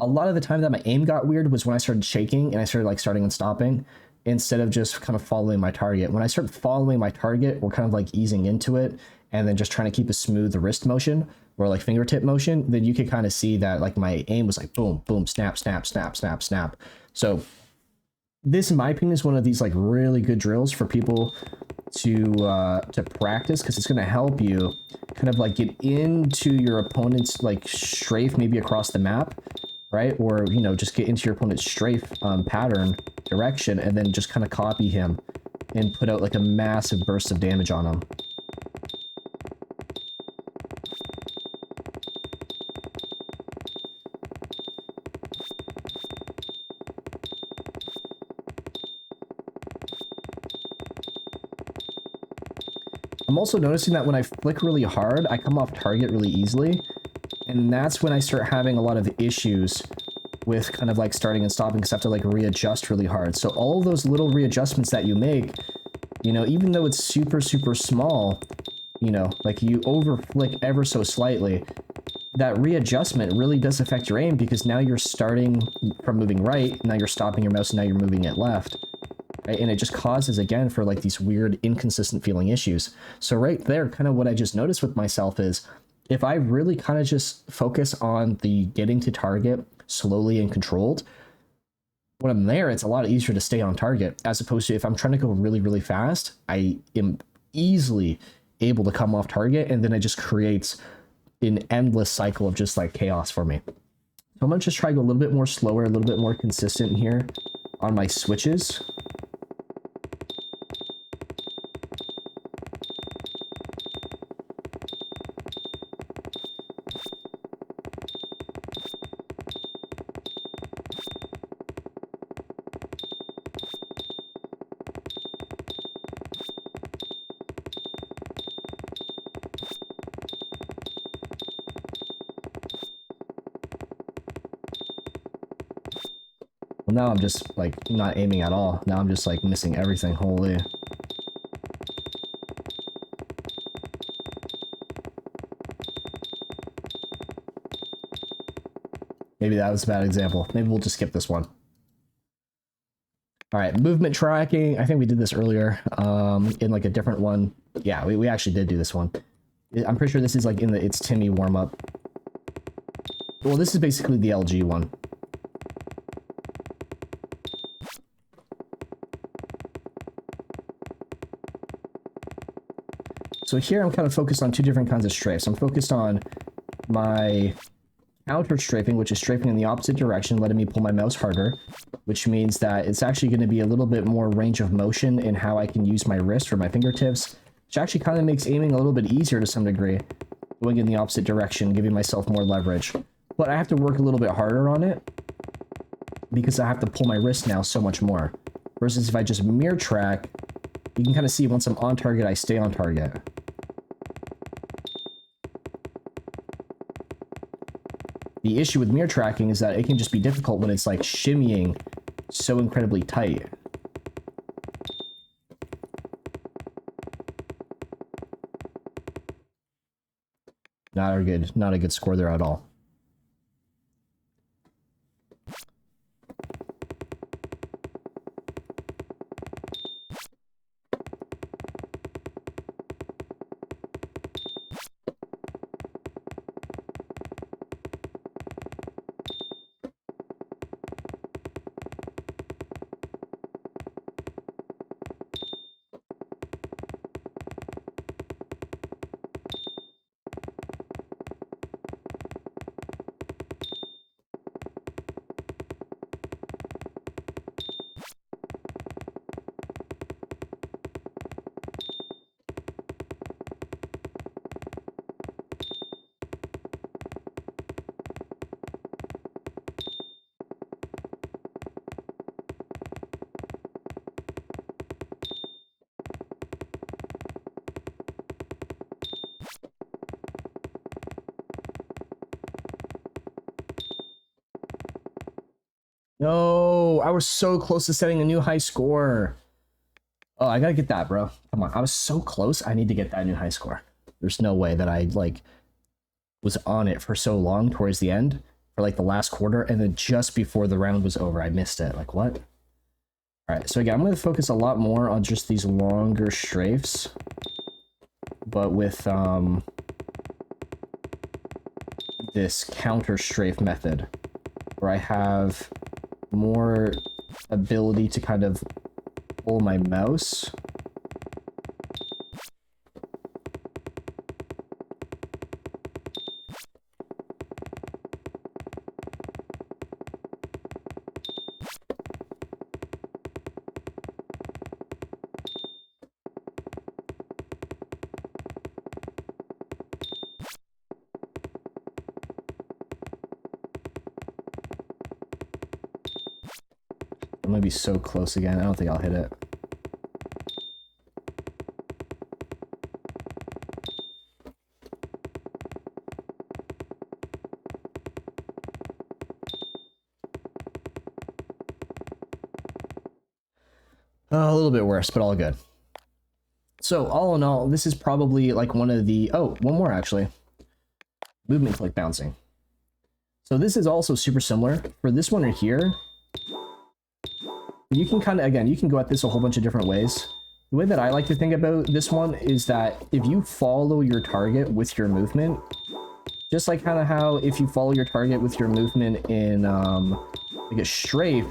a lot of the time that my aim got weird was when I started shaking and I started like starting and stopping instead of just kind of following my target. When I start following my target, we're kind of like easing into it and then just trying to keep a smooth wrist motion or like fingertip motion, then you can kind of see that like my aim was like boom, boom, snap, snap, snap, snap, snap. So this, in my opinion, is one of these like really good drills for people to practice, because it's going to help you kind of like get into your opponent's like strafe, maybe across the map, right? Or, you know, just get into your opponent's strafe pattern direction and then just kind of copy him and put out like a massive burst of damage on him. I'm also noticing that when I flick really hard, I come off target really easily, and that's when I start having a lot of issues with kind of like starting and stopping, because I have to like readjust really hard. So all of those little readjustments that you make, you know, even though it's super small, you know, like you over flick ever so slightly, that readjustment really does affect your aim, because now you're starting from moving right, now you're stopping your mouse, and now you're moving it left. Right? And it just causes, again, for like these weird inconsistent feeling issues. So right there, kind of what I just noticed with myself is if I really kind of just focus on the getting to target slowly and controlled, when I'm there, it's a lot easier to stay on target, as opposed to if I'm trying to go really, really fast, I am easily able to come off target, and then it just creates an endless cycle of just like chaos for me. So I'm gonna just try to go a little bit more slower, a little bit more consistent here on my switches. Now I'm just like not aiming at all. Now I'm just like missing everything. Holy. Maybe that was a bad example. Maybe we'll just skip this one. All right, movement tracking. I think we did this earlier in like a different one. Yeah, we actually did do this one. I'm pretty sure this is like in the It's Timmy warm-up. Well, this is basically the LG one. So here I'm kind of focused on two different kinds of strafes. I'm focused on my counter strafing, which is strafing in the opposite direction, letting me pull my mouse harder, which means that it's actually going to be a little bit more range of motion in how I can use my wrist or my fingertips, which actually kind of makes aiming a little bit easier to some degree, going in the opposite direction, giving myself more leverage. But I have to work a little bit harder on it because I have to pull my wrist now so much more. Versus if I just mirror track, you can kind of see once I'm on target, I stay on target. The issue with mirror tracking is that it can just be difficult when it's like shimmying so incredibly tight. Not a good score there at all. No, I was so close to setting a new high score. Oh, I gotta get that, bro. Come on, I was so close. I need to get that new high score. There's no way that I like was on it for so long towards the end for like the last quarter, and then just before the round was over, I missed it. Like what? All right, so again, I'm gonna focus a lot more on just these longer strafes, but with this counter strafe method, where I have more ability to kind of pull my mouse. I'm gonna be so close again. I don't think I'll hit it. A little bit worse, but all good. So all in all, this is probably like one of the... Oh, one more actually. Movement click bouncing. So this is also super similar. For this one right here, you can kind of, again, you can go at this a whole bunch of different ways. The way that I like to think about this one is that if you follow your target with your movement, Just like kind of how if you follow your target with your movement in like a strafe,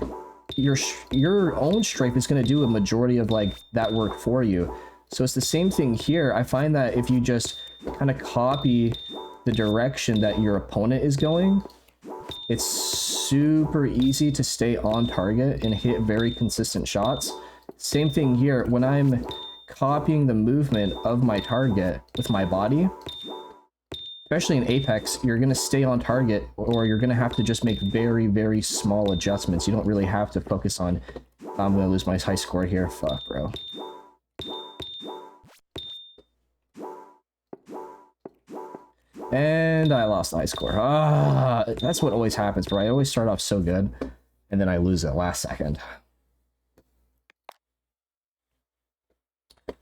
your own strafe is going to do a majority of like that work for you. So it's the same thing here. I find that if you just kind of copy the direction that your opponent is going, it's super easy to stay on target and hit very consistent shots. Same thing here. When I'm copying the movement of my target with my body, especially in Apex, you're going to stay on target, or you're going to have to just make very, very small adjustments. You don't really have to focus on, I'm going to lose my high score here. Fuck, bro. And I lost the high score. Ah, that's what always happens, bro. I always start off so good, and then I lose it last second.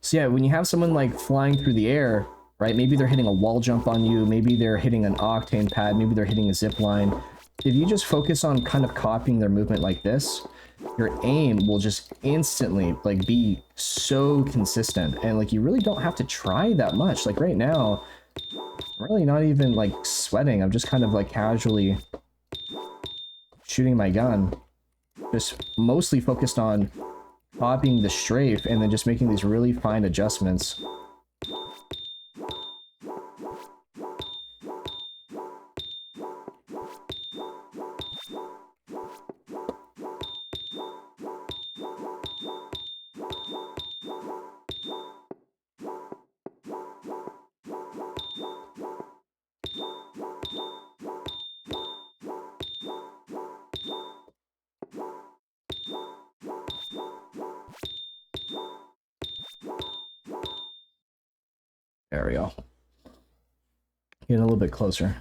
So yeah, when you have someone like flying through the air, right? Maybe they're hitting a wall jump on you. Maybe they're hitting an octane pad. Maybe they're hitting a zip line. If you just focus on kind of copying their movement like this, your aim will just instantly like be so consistent. And like, you really don't have to try that much. Like right now, I'm really not even like sweating. I'm just kind of like casually shooting my gun. Just mostly focused on copying the strafe and then just making these really fine adjustments. There we go. Getting a little bit closer.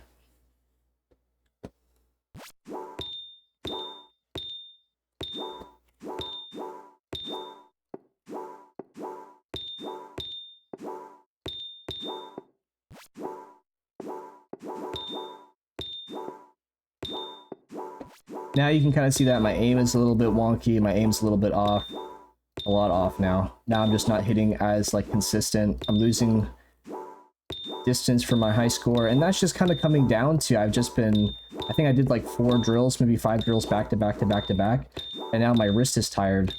Now you can kind of see that my aim is a little bit wonky. My aim's a little bit off. A lot off now. Now I'm just not hitting as like consistent. I'm losing distance from my high score, and that's just kind of coming down to I've just been, I think I did like 4 drills, maybe 5 drills back to back to back to back, and now my wrist is tired.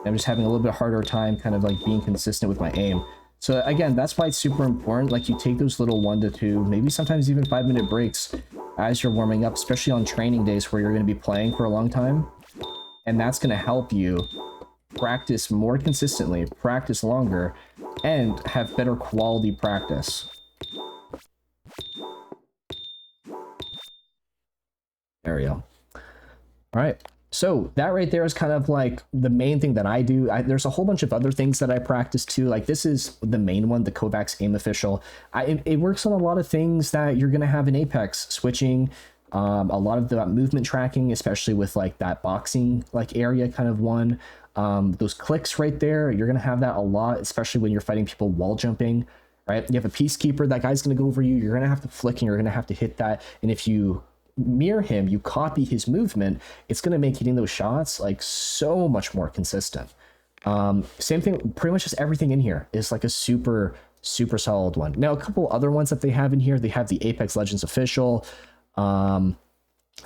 I'm just having a little bit harder time kind of like being consistent with my aim. So again, that's why it's super important. Like you take those little 1 to 2, maybe sometimes even 5-minute breaks as you're warming up, especially on training days where you're going to be playing for a long time. And that's going to help you practice more consistently, practice longer, and have better quality practice. There we go. All right. So that right there is kind of like the main thing that I do. There's a whole bunch of other things that I practice too. Like this is the main one, the Kovaak's Aim Official. It works on a lot of things that you're going to have in Apex, switching, a lot of the movement tracking, especially with like that boxing like area kind of one. Those clicks right there, you're going to have that a lot, especially when you're fighting people wall jumping, right? You have a Peacekeeper, that guy's going to go over you. You're going to have to flick and you're going to have to hit that. And if you mirror him, you copy his movement, it's going to make hitting those shots like so much more consistent. Same thing, pretty much just everything in here is like a super solid one. Now a couple other ones that they have in here, they have the Apex Legends Official,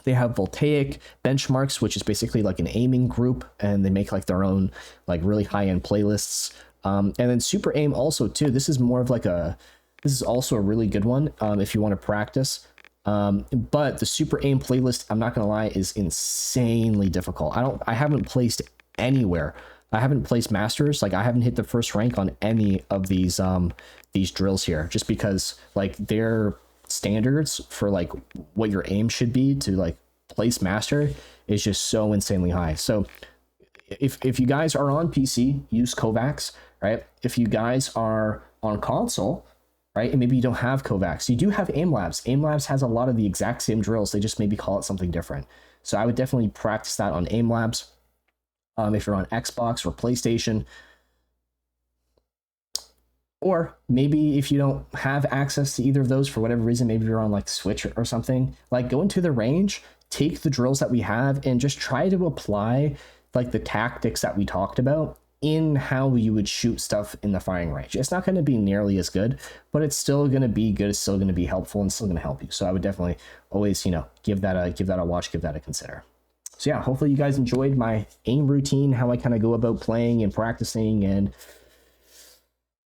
they have Voltaic Benchmarks, which is basically like an aiming group, and they make like their own like really high-end playlists. And then Super Aim also too. This is more of like this is also a really good one if you want to practice. But the Super Aim playlist, I'm not gonna lie, is insanely difficult. I haven't placed anywhere. I haven't placed masters. Like I haven't hit the first rank on any of these drills here, just because like their standards for like what your aim should be to like place master is just so insanely high. So if you guys are on PC, use Kovaak's, right? If you guys are on console, right, and maybe you don't have Kovaak's, you do have Aim Labs. Aim Labs has a lot of the exact same drills. They just maybe call it something different. So I would definitely practice that on Aim Labs. If you're on Xbox or PlayStation, or maybe if you don't have access to either of those for whatever reason, maybe you're on like Switch or something, like go into the range, take the drills that we have and just try to apply like the tactics that we talked about in how you would shoot stuff in the firing range. It's not going to be nearly as good, but it's still going to be good. It's still going to be helpful and still going to help you. So I would definitely always, give that a watch, give that a consider. So yeah, hopefully you guys enjoyed my aim routine, how I kind of go about playing and practicing, and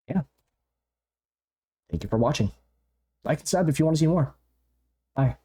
yeah. Thank you for watching. Like and sub if you want to see more. Bye.